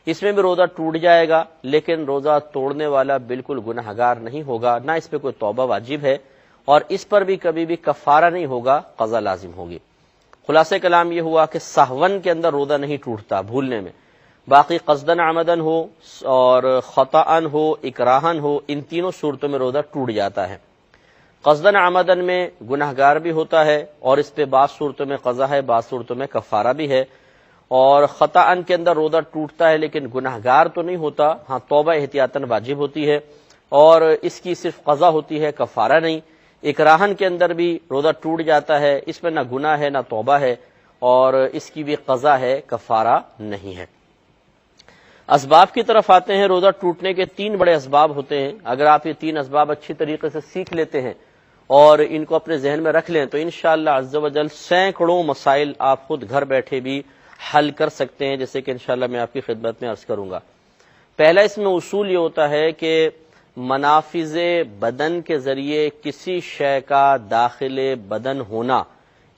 A: اس میں بھی روزہ ٹوٹ جائے گا، لیکن روزہ توڑنے والا بالکل گنہگار نہیں ہوگا، نہ اس پہ کوئی توبہ واجب ہے، اور اس پر بھی کبھی بھی کفارہ نہیں ہوگا، قضا لازم ہوگی. خلاصہ کلام یہ ہوا کہ سہون کے اندر روزہ نہیں ٹوٹتا، بھولنے میں. باقی قصدن عمدن ہو اور خطأن ہو، اکراہن ہو، ان تینوں صورتوں میں روزہ ٹوٹ جاتا ہے. قصدن عمدن میں گنہگار بھی ہوتا ہے اور اس پہ بعض صورتوں میں قضا ہے، بعض صورتوں میں کفارہ بھی ہے. اور خطأن کے اندر روزہ ٹوٹتا ہے لیکن گنہگار تو نہیں ہوتا، ہاں توبہ احتیاطاً واجب ہوتی ہے اور اس کی صرف قضا ہوتی ہے، کفارہ نہیں. اکراہن کے اندر بھی روزہ ٹوٹ جاتا ہے، اس میں نہ گناہ ہے نہ توبہ ہے، اور اس کی بھی قضا ہے، کفارہ نہیں ہے. اسباب کی طرف آتے ہیں. روزہ ٹوٹنے کے 3 بڑے اسباب ہوتے ہیں. اگر آپ یہ 3 اسباب اچھی طریقے سے سیکھ لیتے ہیں اور ان کو اپنے ذہن میں رکھ لیں تو انشاءاللہ عز و جل سینکڑوں مسائل آپ خود گھر بیٹھے بھی حل کر سکتے ہیں، جیسے کہ انشاءاللہ میں آپ کی خدمت میں عرض کروں گا. پہلا اس میں اصول یہ ہوتا ہے کہ منافذ بدن کے ذریعے کسی شے کا داخل بدن ہونا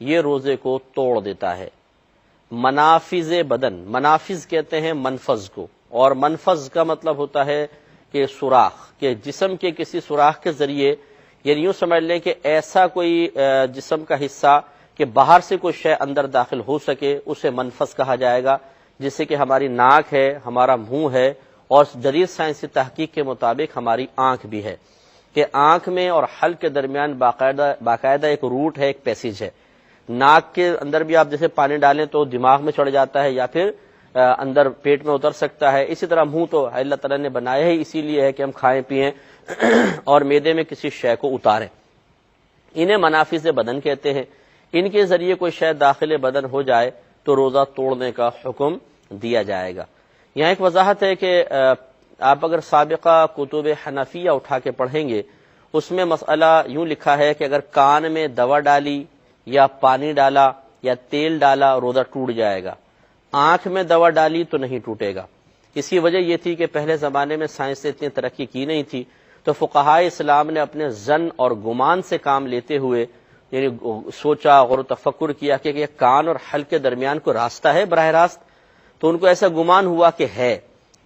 A: یہ روزے کو توڑ دیتا ہے. منافذ بدن، منافذ کہتے ہیں منفذ کو، اور منفذ کا مطلب ہوتا ہے کہ سوراخ، کہ جسم کے کسی سوراخ کے ذریعے، یعنی یوں سمجھ لیں کہ ایسا کوئی جسم کا حصہ کہ باہر سے کوئی شے اندر داخل ہو سکے، اسے منفذ کہا جائے گا. جیسے کہ ہماری ناک ہے، ہمارا منہ ہے، اور جدید سائنسی تحقیق کے مطابق ہماری آنکھ بھی ہے، کہ آنکھ میں اور حلق کے درمیان باقاعدہ ایک روٹ ہے، ایک پیسیج ہے. ناک کے اندر بھی آپ جیسے پانی ڈالیں تو دماغ میں چڑھ جاتا ہے یا پھر اندر پیٹ میں اتر سکتا ہے. اسی طرح منہ تو اللہ تعالیٰ نے بنایا ہی اسی لیے ہے کہ ہم کھائیں پیئیں اور معدے میں کسی شے کو اتاریں. انہیں منافذ بدن کہتے ہیں. ان کے ذریعے کوئی شے داخل بدن ہو جائے تو روزہ توڑنے کا حکم دیا جائے گا. یہاں ایک وضاحت ہے کہ آپ اگر سابقہ کتب حنفیہ اٹھا کے پڑھیں گے، اس میں مسئلہ یوں لکھا ہے کہ اگر کان میں دوا ڈالی یا پانی ڈالا یا تیل ڈالا روزہ ٹوٹ جائے گا. آنکھ میں دوا ڈالی تو نہیں ٹوٹے گا. اس کی وجہ یہ تھی کہ پہلے زمانے میں سائنس نے اتنی ترقی کی نہیں تھی، تو فقہائے اسلام نے اپنے ظن اور گمان سے کام لیتے ہوئے یعنی سوچا، غور و تفکر کیا کہ یہ کان اور حلق کے درمیان کوئی راستہ ہے براہ راست. تو ان کو ایسا گمان ہوا کہ ہے،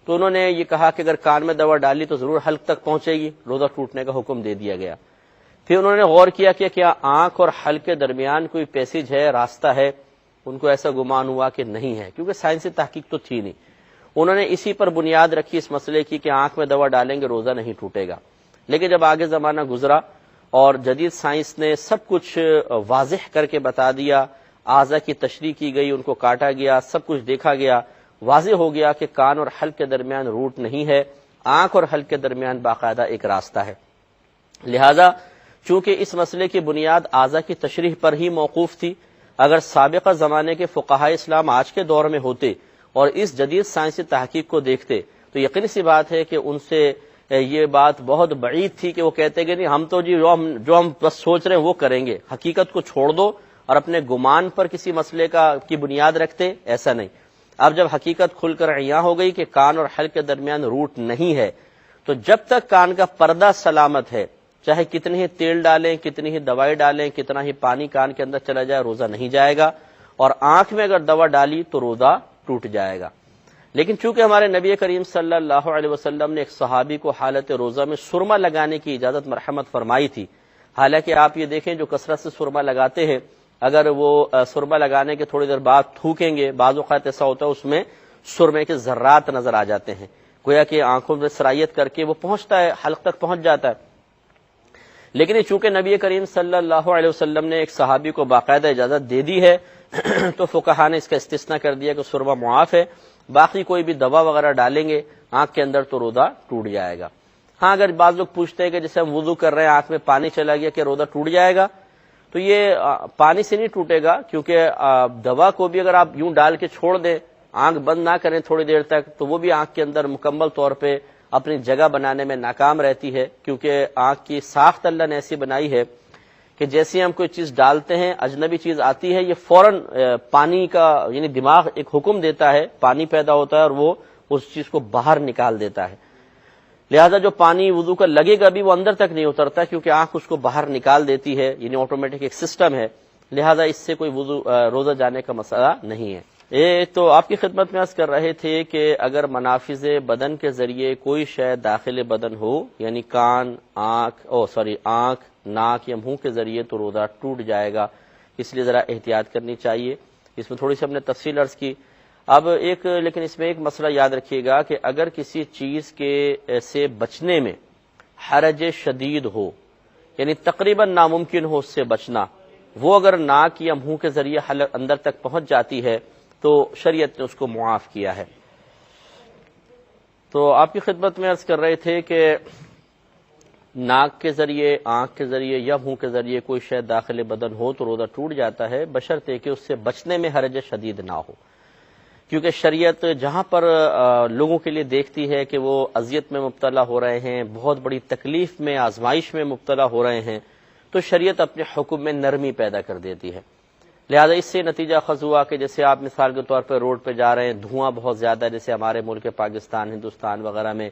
A: تو انہوں نے یہ کہا کہ اگر کان میں دوا ڈالی تو ضرور حلق تک پہنچے گی، روزہ ٹوٹنے کا حکم دے دیا گیا. پھر انہوں نے غور کیا کہ کیا آنکھ اور حلق کے درمیان کوئی پیسیج ہے، راستہ ہے. ان کو ایسا گمان ہوا کہ نہیں ہے، کیونکہ سائنسی تحقیق تو تھی نہیں. انہوں نے اسی پر بنیاد رکھی اس مسئلے کی کہ آنکھ میں دوا ڈالیں گے روزہ نہیں ٹوٹے گا. لیکن جب آگے زمانہ گزرا اور جدید سائنس نے سب کچھ واضح کر کے بتا دیا، اعضاء کی تشریح کی گئی، ان کو کاٹا گیا، سب کچھ دیکھا گیا، واضح ہو گیا کہ کان اور حلق کے درمیان روٹ نہیں ہے، آنکھ اور حلق کے درمیان باقاعدہ ایک راستہ ہے. لہذا چونکہ اس مسئلے کی بنیاد اعضاء کی تشریح پر ہی موقوف تھی، اگر سابقہ زمانے کے فقہائے اسلام آج کے دور میں ہوتے اور اس جدید سائنسی تحقیق کو دیکھتے تو یقینی سی بات ہے کہ ان سے یہ بات بہت بعید تھی کہ وہ کہتے کہ نہیں ہم تو جی جو ہم بس سوچ رہے ہیں وہ کریں گے، حقیقت کو چھوڑ دو اور اپنے گمان پر کسی مسئلے کی بنیاد رکھتے. ایسا نہیں. اب جب حقیقت کھل کر عیاں ہو گئی کہ کان اور حلق کے درمیان روٹ نہیں ہے، تو جب تک کان کا پردہ سلامت ہے، چاہے کتنی ہی تیل ڈالیں، کتنی ہی دوائی ڈالیں، کتنا ہی پانی کان کے اندر چلا جائے، روزہ نہیں جائے گا، اور آنکھ میں اگر دوا ڈالی تو روزہ ٹوٹ جائے گا۔ لیکن چونکہ ہمارے نبی کریم صلی اللہ علیہ وسلم نے ایک صحابی کو حالت روزہ میں سرما لگانے کی اجازت مرحمت فرمائی تھی، حالانکہ آپ یہ دیکھیں جو کثرت سے سرما لگاتے ہیں، اگر وہ سرما لگانے کے تھوڑی دیر بعد تھوکیں گے، بعض اوقات ایسا ہوتا ہے اس میں سرمے کے ذرات نظر آ جاتے ہیں، گویا کہ آنکھوں میں سرائیت کر کے وہ پہنچتا ہے، حلق تک پہنچ جاتا ہے۔ لیکن چونکہ نبی کریم صلی اللہ علیہ وسلم نے ایک صحابی کو باقاعدہ اجازت دے دی ہے تو فقہا نے اس کا استثناء کر دیا کہ سرما معاف ہے، باقی کوئی بھی دوا وغیرہ ڈالیں گے آنکھ کے اندر تو روزہ ٹوٹ جائے گا۔ ہاں اگر بعض لوگ پوچھتے ہیں کہ جیسے ہم وضو کر رہے ہیں آنکھ میں پانی چلا گیا کہ روزہ ٹوٹ جائے گا، تو یہ پانی سے نہیں ٹوٹے گا، کیونکہ دوا کو بھی اگر آپ یوں ڈال کے چھوڑ دیں، آنکھ بند نہ کریں تھوڑی دیر تک، تو وہ بھی آنکھ کے اندر مکمل طور پہ اپنی جگہ بنانے میں ناکام رہتی ہے، کیونکہ آنکھ کی ساخت اللہ نے ایسی بنائی ہے کہ جیسے ہم کوئی چیز ڈالتے ہیں، اجنبی چیز آتی ہے، یہ فوراً پانی کا یعنی دماغ ایک حکم دیتا ہے، پانی پیدا ہوتا ہے اور وہ اس چیز کو باہر نکال دیتا ہے، لہذا جو پانی وضو کا لگے گا بھی وہ اندر تک نہیں اترتا، کیونکہ آنکھ اس کو باہر نکال دیتی ہے، یعنی آٹومیٹک ایک سسٹم ہے، لہذا اس سے کوئی روزہ جانے کا مسئلہ نہیں ہے۔ تو آپ کی خدمت میں عرض کر رہے تھے کہ اگر منافذ بدن کے ذریعے کوئی شے داخل بدن ہو، یعنی کان، آنکھ، ناک یا منہ کے ذریعے، تو روزہ ٹوٹ جائے گا، اس لیے ذرا احتیاط کرنی چاہیے۔ اس میں تھوڑی سی ہم نے تفصیل عرض کی۔ اب لیکن اس میں ایک مسئلہ یاد رکھیے گا کہ اگر کسی چیز کے سے بچنے میں حرج شدید ہو، یعنی تقریباً ناممکن ہو اس سے بچنا، وہ اگر ناک یا منہ کے ذریعے اندر تک پہنچ جاتی ہے تو شریعت نے اس کو معاف کیا ہے۔ تو آپ کی خدمت میں عرض کر رہے تھے کہ ناک کے ذریعے، آنکھ کے ذریعے یا منہ کے ذریعے کوئی شے داخل بدن ہو تو روزہ ٹوٹ جاتا ہے، بشرطے کہ اس سے بچنے میں حرج شدید نہ ہو، کیونکہ شریعت جہاں پر لوگوں کے لیے دیکھتی ہے کہ وہ اذیت میں مبتلا ہو رہے ہیں، بہت بڑی تکلیف میں، آزمائش میں مبتلا ہو رہے ہیں، تو شریعت اپنے حکم میں نرمی پیدا کر دیتی ہے۔ لہذا اس سے نتیجہ خز ہوا کہ جیسے آپ مثال کے طور پہ روڈ پہ جا رہے ہیں، دھواں بہت زیادہ ہے، جیسے ہمارے ملک پاکستان، ہندوستان وغیرہ میں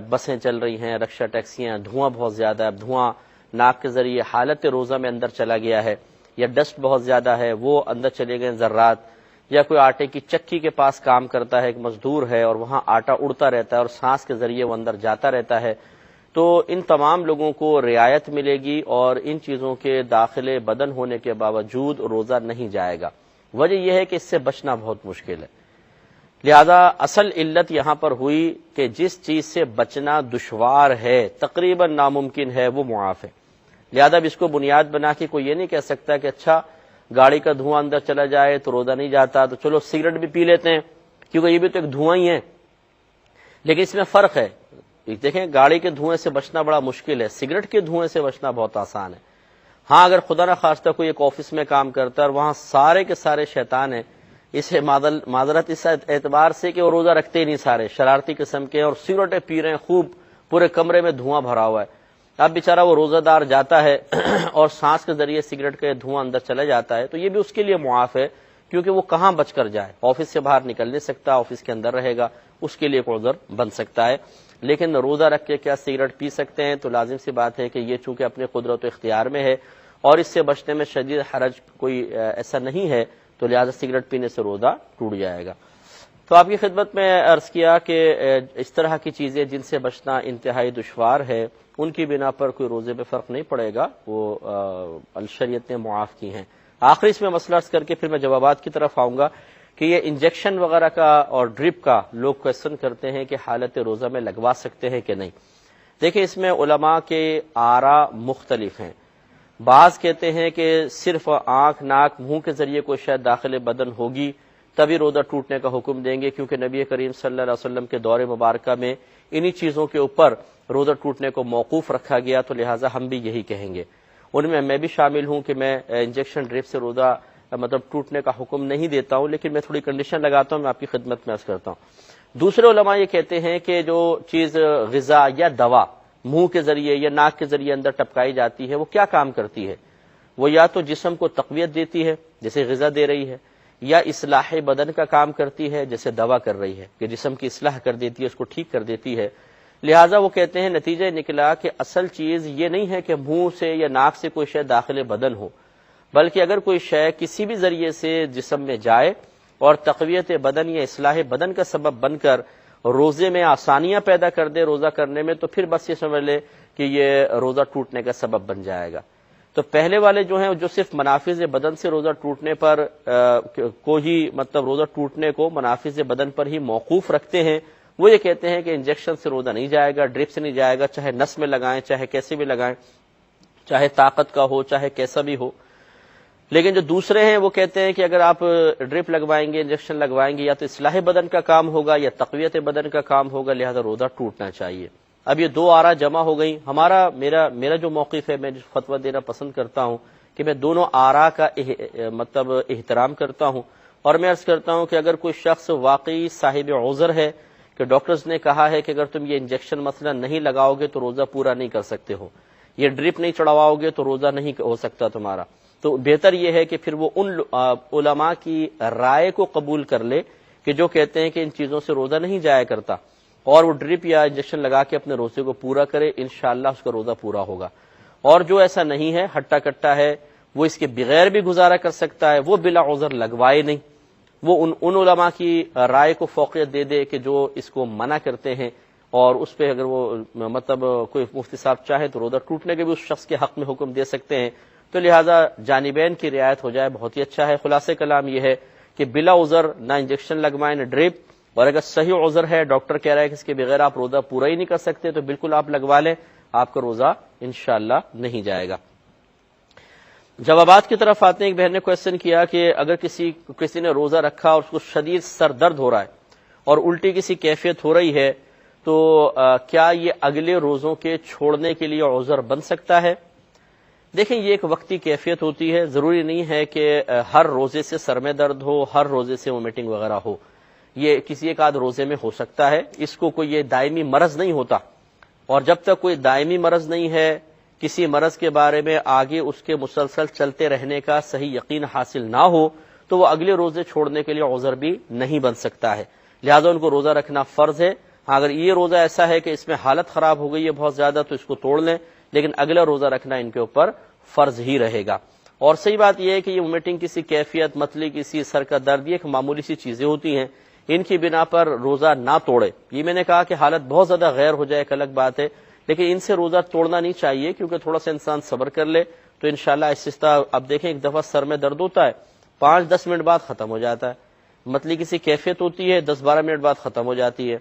A: بسیں چل رہی ہیں، رکشہ ٹیکسیاں، دھواں بہت زیادہ ہے، دھواں ناک کے ذریعے حالت روزہ میں اندر چلا گیا ہے، یا ڈسٹ بہت زیادہ ہے وہ اندر چلے گئے ذرات، یا کوئی آٹے کی چکی کے پاس کام کرتا ہے، ایک مزدور ہے اور وہاں آٹا اڑتا رہتا ہے اور سانس کے ذریعے وہ اندر جاتا رہتا ہے، تو ان تمام لوگوں کو رعایت ملے گی اور ان چیزوں کے داخلے بدن ہونے کے باوجود روزہ نہیں جائے گا۔ وجہ یہ ہے کہ اس سے بچنا بہت مشکل ہے، لہذا اصل علت یہاں پر ہوئی کہ جس چیز سے بچنا دشوار ہے، تقریباً ناممکن ہے، وہ معاف ہے، لہذا اب اس کو بنیاد بنا کے کوئی یہ نہیں کہہ سکتا کہ اچھا گاڑی کا دھواں اندر چلا جائے تو روزہ نہیں جاتا، تو چلو سگریٹ بھی پی لیتے ہیں کیونکہ یہ بھی تو ایک دھواں ہی ہے، لیکن اس میں فرق ہے۔ دیکھیں گاڑی کے دھوئیں سے بچنا بڑا مشکل ہے، سگریٹ کے دھوئیں سے بچنا بہت آسان ہے۔ ہاں اگر خدا نہ خواستہ کوئی ایک آفس میں کام کرتا ہے اور وہاں سارے کے سارے شیطان ہیں، اسے معذرت اس اعتبار سے کہ وہ روزہ رکھتے ہی نہیں، سارے شرارتی قسم کے اور سگریٹیں پی رہے ہیں، خوب پورے کمرے میں دھواں بھرا ہوا ہے، اب بیچارہ وہ روزہ دار جاتا ہے اور سانس کے ذریعے سگریٹ کا دھواں اندر چلا جاتا ہے، تو یہ بھی اس کے لیے معاف ہے، کیونکہ وہ کہاں بچ کر جائے، آفس سے باہر نکل نہیں سکتا، آفس کے اندر رہے گا، اس کے لیے ایک عذر بن سکتا ہے۔ لیکن روزہ رکھ کے کیا سگریٹ پی سکتے ہیں؟ تو لازم سی بات ہے کہ یہ چونکہ اپنے قدرت و اختیار میں ہے اور اس سے بچنے میں شدید حرج کوئی ایسا نہیں ہے، تو لہذا سگریٹ پینے سے روزہ ٹوٹ جائے گا۔ تو آپ کی خدمت میں عرض کیا کہ اس طرح کی چیزیں جن سے بچنا انتہائی دشوار ہے، ان کی بنا پر کوئی روزے پہ فرق نہیں پڑے گا، وہ الشریعت نے معاف کی ہیں۔ آخری اس میں مسئلہ عرض کر کے پھر میں جوابات کی طرف آؤں گا کہ یہ انجیکشن وغیرہ کا اور ڈرپ کا لوگ کویسچن کرتے ہیں کہ حالت روزہ میں لگوا سکتے ہیں کہ نہیں۔ دیکھیں اس میں علماء کے آراء مختلف ہیں، بعض کہتے ہیں کہ صرف آنکھ، ناک، منہ کے ذریعے کوئی شاید داخل بدن ہوگی تبھی روزہ ٹوٹنے کا حکم دیں گے، کیونکہ نبی کریم صلی اللہ علیہ وسلم کے دور مبارکہ میں انہی چیزوں کے اوپر روزہ ٹوٹنے کو موقوف رکھا گیا، تو لہٰذا ہم بھی یہی کہیں گے۔ ان میں بھی شامل ہوں کہ میں انجیکشن ڈرپ سے روزہ ٹوٹنے کا حکم نہیں دیتا ہوں، لیکن میں تھوڑی کنڈیشن لگاتا ہوں، میں آپ کی خدمت میں عرض کرتا ہوں۔ دوسرے علماء یہ کہتے ہیں کہ جو چیز غذا یا دوا منہ کے ذریعے یا ناک کے ذریعے اندر ٹپکائی جاتی ہے، وہ کیا کام کرتی ہے؟ وہ یا تو جسم کو تقویت دیتی ہے جیسے غذا دے رہی ہے، یا اصلاح بدن کا کام کرتی ہے، جیسے دوا کر رہی ہے کہ جسم کی اصلاح کر دیتی ہے، اس کو ٹھیک کر دیتی ہے. لہٰذا وہ کہتے ہیں نتیجہ نکلا کہ اصل چیز یہ نہیں ہے کہ منہ سے یا ناک سے کوئی شے داخل بدن ہو، بلکہ اگر کوئی شے کسی بھی ذریعے سے جسم میں جائے اور تقویت بدن یا اصلاح بدن کا سبب بن کر روزے میں آسانیاں پیدا کر دے روزہ کرنے میں، تو پھر بس یہ سمجھ لے کہ یہ روزہ ٹوٹنے کا سبب بن جائے گا. تو پہلے والے جو ہیں جو صرف منافذ بدن سے روزہ ٹوٹنے پر کو ہی مطلب روزہ ٹوٹنے کو منافذ بدن پر ہی موقوف رکھتے ہیں، وہ یہ کہتے ہیں کہ انجیکشن سے روزہ نہیں جائے گا، ڈرپ سے نہیں جائے گا، چاہے نس میں لگائیں، چاہے کیسے بھی لگائیں، چاہے طاقت کا ہو، چاہے کیسا بھی ہو. لیکن جو دوسرے ہیں وہ کہتے ہیں کہ اگر آپ ڈرپ لگوائیں گے، انجیکشن لگوائیں گے، یا تو اصلاح بدن کا کام ہوگا یا تقویت بدن کا کام ہوگا، لہذا روزہ ٹوٹنا چاہیے. اب یہ دو آراء جمع ہو گئی. میرا جو موقف ہے، میں جو فتویٰ دینا پسند کرتا ہوں کہ میں دونوں آراء کا مطلب احترام کرتا ہوں، اور میں عرض کرتا ہوں کہ اگر کوئی شخص واقعی صاحب عذر ہے کہ ڈاکٹرز نے کہا ہے کہ اگر تم یہ انجیکشن مثلا نہیں لگاؤ گے تو روزہ پورا نہیں کر سکتے ہو، یہ ڈرپ نہیں چڑھواؤ گے تو روزہ نہیں ہو سکتا تمہارا، تو بہتر یہ ہے کہ پھر وہ ان علماء کی رائے کو قبول کر لے کہ جو کہتے ہیں کہ ان چیزوں سے روزہ نہیں جایا کرتا، اور وہ ڈرپ یا انجیکشن لگا کے اپنے روزے کو پورا کرے، انشاءاللہ اس کا روزہ پورا ہوگا. اور جو ایسا نہیں ہے، ہٹا کٹا ہے، وہ اس کے بغیر بھی گزارا کر سکتا ہے، وہ بلا عذر لگوائے نہیں، وہ ان علماء کی رائے کو فوقیت دے دے کہ جو اس کو منع کرتے ہیں، اور اس پہ اگر وہ مطلب کوئی مفتی صاحب چاہے تو روزہ ٹوٹنے کے بھی اس شخص کے حق میں حکم دے سکتے ہیں. تو لہٰذا جانبین کی رعایت ہو جائے بہت ہی اچھا ہے. خلاصہ کلام یہ ہے کہ بلا عذر نہ انجیکشن لگوائیں نہ ڈرپ، اور اگر صحیح عذر ہے، ڈاکٹر کہہ رہا ہے کہ اس کے بغیر آپ روزہ پورا ہی نہیں کر سکتے، تو بالکل آپ لگوا لیں، آپ کا روزہ انشاءاللہ نہیں جائے گا. جوابات کی طرف آتے ہیں. ایک بہن نے کوشچن کیا کہ اگر کسی نے روزہ رکھا اور اس کو شدید سر درد ہو رہا ہے اور الٹی کسی کیفیت ہو رہی ہے، تو کیا یہ اگلے روزوں کے چھوڑنے کے لیے عذر بن سکتا ہے؟ دیکھیں، یہ ایک وقتی کیفیت ہوتی ہے، ضروری نہیں ہے کہ ہر روزے سے سر میں درد ہو، ہر روزے سے وومیٹنگ وغیرہ ہو. یہ کسی ایک آدھ روزے میں ہو سکتا ہے، اس کو کوئی یہ دائمی مرض نہیں ہوتا. اور جب تک کوئی دائمی مرض نہیں ہے، کسی مرض کے بارے میں آگے اس کے مسلسل چلتے رہنے کا صحیح یقین حاصل نہ ہو، تو وہ اگلے روزے چھوڑنے کے لیے عذر بھی نہیں بن سکتا ہے. لہذا ان کو روزہ رکھنا فرض ہے. اگر یہ روزہ ایسا ہے کہ اس میں حالت خراب ہو گئی ہے بہت زیادہ، تو اس کو توڑ لیں، لیکن اگلا روزہ رکھنا ان کے اوپر فرض ہی رہے گا. اور صحیح بات یہ ہے کہ یہ وومیٹنگ کسی کیفیت، متلی کسی سر کا درد، یہ ایک معمولی سی چیزیں ہوتی ہیں، ان کی بنا پر روزہ نہ توڑے. یہ میں نے کہا کہ حالت بہت زیادہ غیر ہو جائے ایک الگ بات ہے، لیکن ان سے روزہ توڑنا نہیں چاہیے، کیونکہ تھوڑا سا انسان صبر کر لے تو انشاءاللہ آہستہ. اب دیکھیں، ایک دفعہ سر میں درد ہوتا ہے، 5-10 منٹ بعد ختم ہو جاتا ہے. متلی کسی کیفیت ہوتی ہے، 10-12 منٹ بعد ختم ہو جاتی ہے.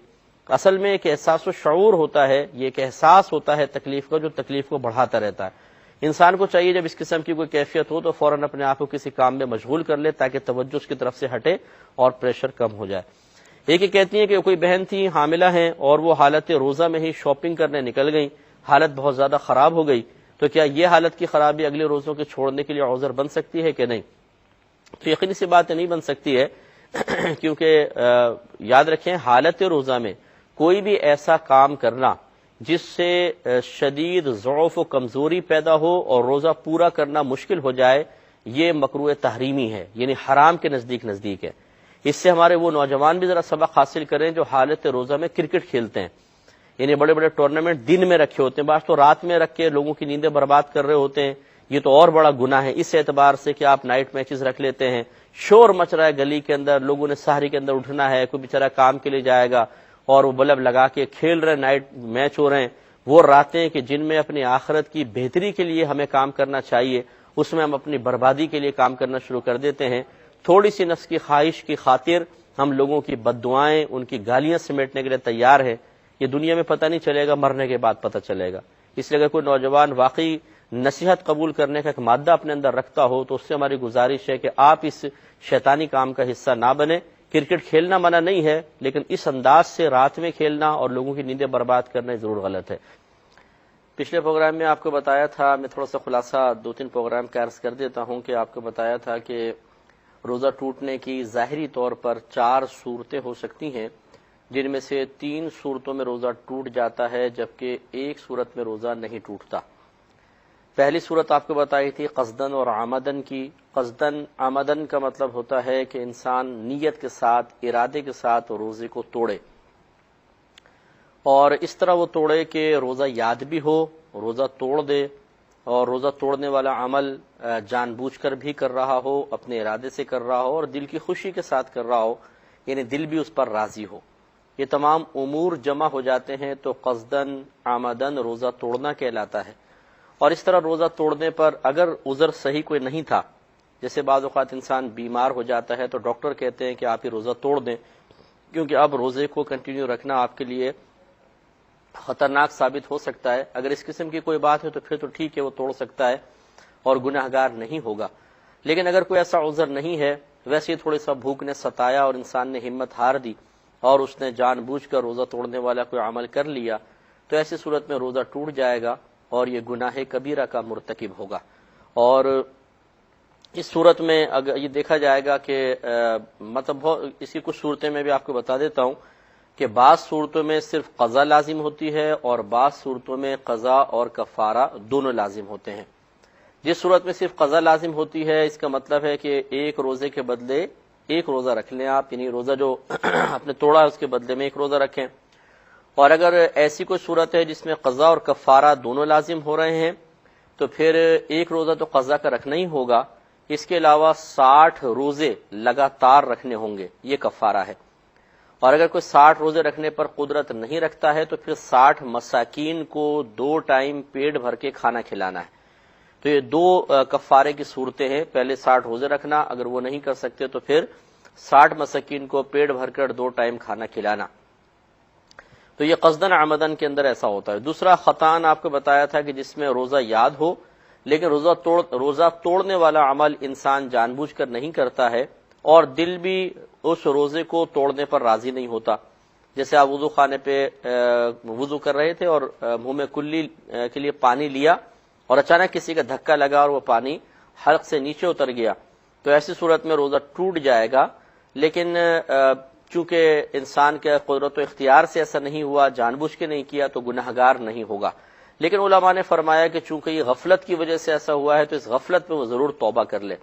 A: اصل میں ایک احساس و شعور ہوتا ہے، یہ ایک احساس ہوتا ہے تکلیف کا، جو تکلیف کو بڑھاتا رہتا ہے. انسان کو چاہیے جب اس قسم کی کوئی کیفیت ہو تو فوراً اپنے آپ کو کسی کام میں مشغول کر لے، تاکہ توجہ اس کی طرف سے ہٹے اور پریشر کم ہو جائے. ایک یہ کہتی ہیں کہ کوئی بہن تھی، حاملہ ہیں، اور وہ حالت روزہ میں ہی شاپنگ کرنے نکل گئیں، حالت بہت زیادہ خراب ہو گئی، تو کیا یہ حالت کی خرابی اگلے روزوں کے چھوڑنے کے لیے عذر بن سکتی ہے کہ نہیں؟ تو یقینی سی بات نہیں بن سکتی ہے، کیونکہ یاد رکھیں، حالت روزہ میں کوئی بھی ایسا کام کرنا جس سے شدید ضعف و کمزوری پیدا ہو اور روزہ پورا کرنا مشکل ہو جائے، یہ مکروہ تحریمی ہے، یعنی حرام کے نزدیک ہے. اس سے ہمارے وہ نوجوان بھی ذرا سبق حاصل کریں جو حالت روزہ میں کرکٹ کھیلتے ہیں، یعنی بڑے بڑے ٹورنامنٹ دن میں رکھے ہوتے ہیں، بعض تو رات میں رکھ کے لوگوں کی نیندیں برباد کر رہے ہوتے ہیں. یہ تو اور بڑا گناہ ہے اس اعتبار سے کہ آپ نائٹ میچز رکھ لیتے ہیں، شور مچ رہا ہے گلی کے اندر، لوگوں نے سحری کے اندر اٹھنا ہے، کوئی بیچارہ کام کے لیے جائے گا اور وہ بلب لگا کے کھیل رہے، نائٹ میچ ہو رہے ہیں. وہ راتیں کہ جن میں اپنی آخرت کی بہتری کے لیے ہمیں کام کرنا چاہیے، اس میں ہم اپنی بربادی کے لیے کام کرنا شروع کر دیتے ہیں. تھوڑی سی نفس کی خواہش کی خاطر ہم لوگوں کی بد دعائیں، ان کی گالیاں سمیٹنے کے لیے تیار ہیں. یہ دنیا میں پتہ نہیں چلے گا، مرنے کے بعد پتہ چلے گا. اس لیے اگر کوئی نوجوان واقعی نصیحت قبول کرنے کا ایک مادہ اپنے اندر رکھتا ہو تو اس سے ہماری گزارش ہے کہ آپ اس شیطانی کام کا حصہ نہ بنیں. کرکٹ کھیلنا منع نہیں ہے، لیکن اس انداز سے رات میں کھیلنا اور لوگوں کی نیندیں برباد کرنا ضرور غلط ہے. پچھلے پروگرام میں آپ کو بتایا تھا، میں تھوڑا سا خلاصہ 2-3 پروگرام کا عرض کر دیتا ہوں کہ آپ کو بتایا تھا کہ روزہ ٹوٹنے کی ظاہری طور پر 4 صورتیں ہو سکتی ہیں، جن میں سے 3 صورتوں میں روزہ ٹوٹ جاتا ہے، جبکہ ایک صورت میں روزہ نہیں ٹوٹتا. پہلی صورت آپ کو بتائی تھی قصدن اور آمدن کی. قصدن آمدن کا مطلب ہوتا ہے کہ انسان نیت کے ساتھ، ارادے کے ساتھ روزے کو توڑے، اور اس طرح وہ توڑے کہ روزہ یاد بھی ہو، روزہ توڑ دے، اور روزہ توڑنے والا عمل جان بوجھ کر بھی کر رہا ہو، اپنے ارادے سے کر رہا ہو، اور دل کی خوشی کے ساتھ کر رہا ہو، یعنی دل بھی اس پر راضی ہو. یہ تمام امور جمع ہو جاتے ہیں تو قصدن آمدن روزہ توڑنا کہلاتا ہے. اور اس طرح روزہ توڑنے پر اگر عذر صحیح کوئی نہیں تھا، جیسے بعض اوقات انسان بیمار ہو جاتا ہے تو ڈاکٹر کہتے ہیں کہ آپ یہ روزہ توڑ دیں، کیونکہ اب روزے کو کنٹینیو رکھنا آپ کے لیے خطرناک ثابت ہو سکتا ہے. اگر اس قسم کی کوئی بات ہے تو پھر تو ٹھیک ہے، وہ توڑ سکتا ہے اور گناہ گار نہیں ہوگا. لیکن اگر کوئی ایسا عذر نہیں ہے، ویسے ہی تھوڑی سا بھوک نے ستایا اور انسان نے ہمت ہار دی اور اس نے جان بوجھ کر روزہ توڑنے والا کوئی عمل کر لیا، تو ایسی صورت میں روزہ ٹوٹ جائے گا اور یہ گناہ کبیرہ کا مرتکب ہوگا. اور اس صورت میں اگر یہ دیکھا جائے گا کہ مطلب اسی کچھ صورتیں میں بھی آپ کو بتا دیتا ہوں کہ بعض صورتوں میں صرف قضا لازم ہوتی ہے اور بعض صورتوں میں قضا اور کفارہ دونوں لازم ہوتے ہیں. جس صورت میں صرف قضا لازم ہوتی ہے، اس کا مطلب ہے کہ ایک روزے کے بدلے ایک روزہ رکھ لیں آپ، یعنی روزہ جو آپ نے توڑا اس کے بدلے میں ایک روزہ رکھیں. اور اگر ایسی کوئی صورت ہے جس میں قضا اور کفارہ دونوں لازم ہو رہے ہیں تو پھر ایک روزہ تو قضا کا رکھنا ہی ہوگا، اس کے علاوہ 60 روزے لگاتار رکھنے ہوں گے، یہ کفارہ ہے. اور اگر کوئی 60 روزے رکھنے پر قدرت نہیں رکھتا ہے تو پھر 60 مساکین کو 2 ٹائم پیٹ بھر کے کھانا کھلانا ہے. تو یہ 2 کفارے کی صورتیں ہیں. پہلے 60 روزے رکھنا، اگر وہ نہیں کر سکتے تو پھر 60 مساکین کو پیٹ بھر کر 2 ٹائم کھانا کھلانا. تو یہ قصدن عمدن کے اندر ایسا ہوتا ہے. دوسرا خطان آپ کو بتایا تھا کہ جس میں روزہ یاد ہو لیکن روزہ توڑنے والا عمل انسان جان بوجھ کر نہیں کرتا ہے اور دل بھی اس روزے کو توڑنے پر راضی نہیں ہوتا. جیسے آپ وضو خانے پہ وضو کر رہے تھے اور منہ میں کلی کے لیے پانی لیا اور اچانک کسی کا دھکا لگا اور وہ پانی حلق سے نیچے اتر گیا، تو ایسی صورت میں روزہ ٹوٹ جائے گا. لیکن چونکہ انسان کے قدرت و اختیار سے ایسا نہیں ہوا، جان بوجھ کے نہیں کیا، تو گناہ گار نہیں ہوگا. لیکن علماء نے فرمایا کہ چونکہ یہ غفلت کی وجہ سے ایسا ہوا ہے تو اس غفلت میں وہ ضرور توبہ کر لے،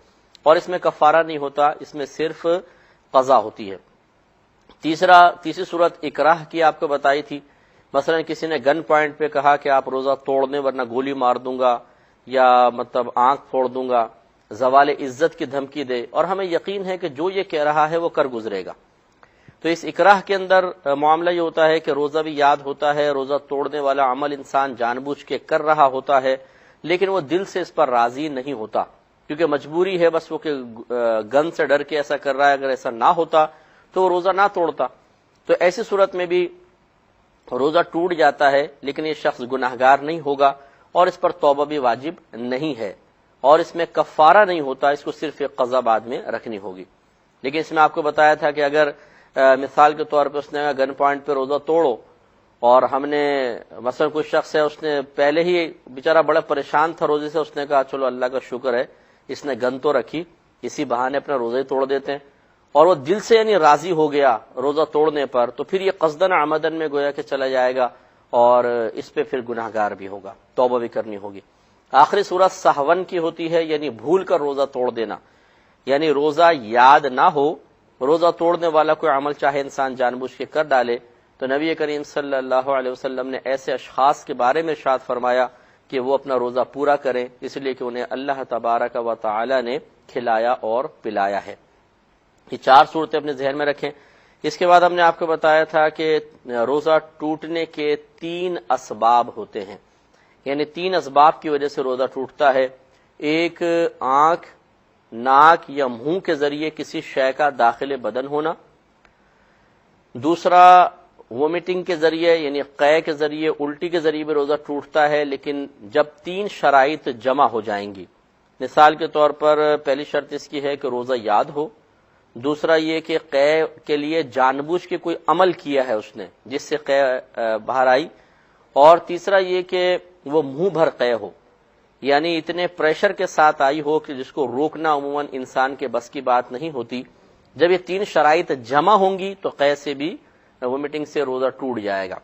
A: اور اس میں کفارہ نہیں ہوتا، اس میں صرف قضا ہوتی ہے. تیسری صورت اکراہ کی آپ کو بتائی تھی. مثلا کسی نے گن پوائنٹ پہ کہا کہ آپ روزہ توڑ دیں ورنہ گولی مار دوں گا یا مطلب آنکھ پھوڑ دوں گا، زوال عزت کی دھمکی دے، اور ہمیں یقین ہے کہ جو یہ کہہ رہا ہے وہ کر گزرے گا. تو اس اکراہ کے اندر معاملہ یہ ہوتا ہے کہ روزہ بھی یاد ہوتا ہے، روزہ توڑنے والا عمل انسان جان بوجھ کے کر رہا ہوتا ہے، لیکن وہ دل سے اس پر راضی نہیں ہوتا کیونکہ مجبوری ہے، بس وہ کہ گن سے ڈر کے ایسا کر رہا ہے. اگر ایسا نہ ہوتا تو وہ روزہ نہ توڑتا. تو ایسی صورت میں بھی روزہ ٹوٹ جاتا ہے لیکن یہ شخص گناہگار نہیں ہوگا اور اس پر توبہ بھی واجب نہیں ہے اور اس میں کفارہ نہیں ہوتا، اس کو صرف ایک قضا بعد میں رکھنی ہوگی. لیکن اس میں آپ کو بتایا تھا کہ اگر مثال کے طور پہ اس نے گن پوائنٹ پہ روزہ توڑو اور ہم نے مثلا کوئی شخص ہے اس نے پہلے ہی بیچارہ بڑا پریشان تھا روزے سے، اس نے کہا چلو اللہ کا شکر ہے اس نے گن تو رکھی، اسی بہانے اپنا روزہ ہی توڑ دیتے ہیں، اور وہ دل سے یعنی راضی ہو گیا روزہ توڑنے پر، تو پھر یہ قصدن عمدن میں گویا کہ چلا جائے گا اور اس پہ پھر گناہ گار بھی ہوگا، توبہ بھی کرنی ہوگی. آخری صورت سہون کی ہوتی ہے، یعنی بھول کر روزہ توڑ دینا. یعنی روزہ یاد نہ ہو، روزہ توڑنے والا کوئی عمل چاہے انسان جان بوجھ کے کر ڈالے، تو نبی کریم صلی اللہ علیہ وسلم نے ایسے اشخاص کے بارے میں ارشاد فرمایا کہ وہ اپنا روزہ پورا کریں، اس لیے کہ انہیں اللہ تبارک و تعالی نے کھلایا اور پلایا ہے. یہ 4 صورتیں اپنے ذہن میں رکھیں. اس کے بعد ہم نے آپ کو بتایا تھا کہ روزہ ٹوٹنے کے 3 اسباب ہوتے ہیں، یعنی 3 اسباب کی وجہ سے روزہ ٹوٹتا ہے. ایک آنکھ، ناک یا منہ کے ذریعے کسی شے کا داخل بدن ہونا. دوسرا وومٹنگ کے ذریعے یعنی قے کے ذریعے، الٹی کے ذریعے بھی روزہ ٹوٹتا ہے، لیکن جب 3 شرائط جمع ہو جائیں گی. مثال کے طور پر پہلی شرط اس کی ہے کہ روزہ یاد ہو، دوسرا یہ کہ قے کے لیے جان بوجھ کے کوئی عمل کیا ہے اس نے جس سے قے باہر آئی، اور تیسرا یہ کہ وہ منہ بھر قے ہو، یعنی اتنے پریشر کے ساتھ آئی ہو کہ جس کو روکنا عموماً انسان کے بس کی بات نہیں ہوتی. جب یہ 3 شرائط جمع ہوں گی تو قے سے بھی، وومٹنگ سے روزہ ٹوٹ جائے گا.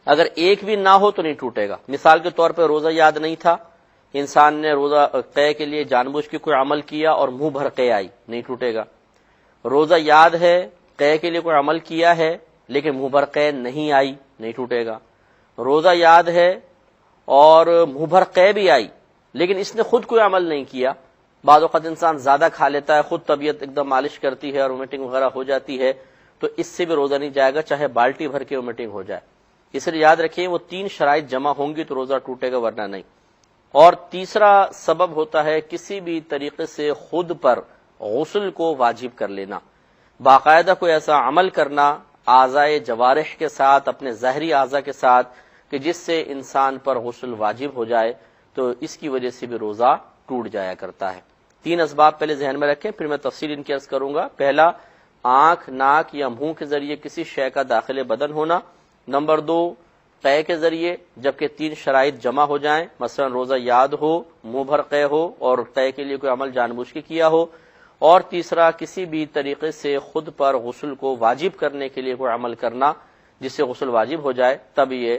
A: اگر ایک بھی نہ ہو تو نہیں ٹوٹے گا. مثال کے طور پہ روزہ یاد نہیں تھا انسان نے روزہ قے کے لیے جان بوجھ کے کوئی عمل کیا اور منہ بھر قے آئی، نہیں ٹوٹے گا۔ روزہ یاد ہے، قے کے لیے کوئی عمل کیا ہے لیکن منہ بھر قے نہیں آئی، نہیں ٹوٹے گا۔ روزہ یاد ہے اور منہ بھر قے بھی آئی لیکن اس نے خود کوئی عمل نہیں کیا، بعض اوقات انسان زیادہ کھا لیتا ہے، خود طبیعت ایک دم مالش کرتی ہے اور ومیٹنگ وغیرہ ہو جاتی ہے، تو اس سے بھی روزہ نہیں جائے گا چاہے بالٹی بھر کے ومیٹنگ ہو جائے۔ اس لیے یاد رکھیں وہ 3 شرائط جمع ہوں گی تو روزہ ٹوٹے گا، ورنہ نہیں۔ اور تیسرا سبب ہوتا ہے کسی بھی طریقے سے خود پر غسل کو واجب کر لینا، باقاعدہ کوئی ایسا عمل کرنا اعضائے جوارح کے ساتھ، اپنے ظاہری اعضاء کے ساتھ، کہ جس سے انسان پر غسل واجب ہو جائے، تو اس کی وجہ سے بھی روزہ ٹوٹ جایا کرتا ہے۔ 3 اسباب پہلے ذہن میں رکھیں، پھر میں تفصیل ان کی عرض کروں گا۔ پہلا، آنکھ، ناک یا منہ کے ذریعے کسی شے کا داخل بدن ہونا۔ نمبر 2، قے کے ذریعے، جبکہ 3 شرائط جمع ہو جائیں، مثلا روزہ یاد ہو، منہ بھر قے ہو اور قے کے لیے کوئی عمل جان بوجھ کے کیا ہو۔ اور تیسرا، کسی بھی طریقے سے خود پر غسل کو واجب کرنے کے لیے کوئی عمل کرنا جس سے غسل واجب ہو جائے، تب یہ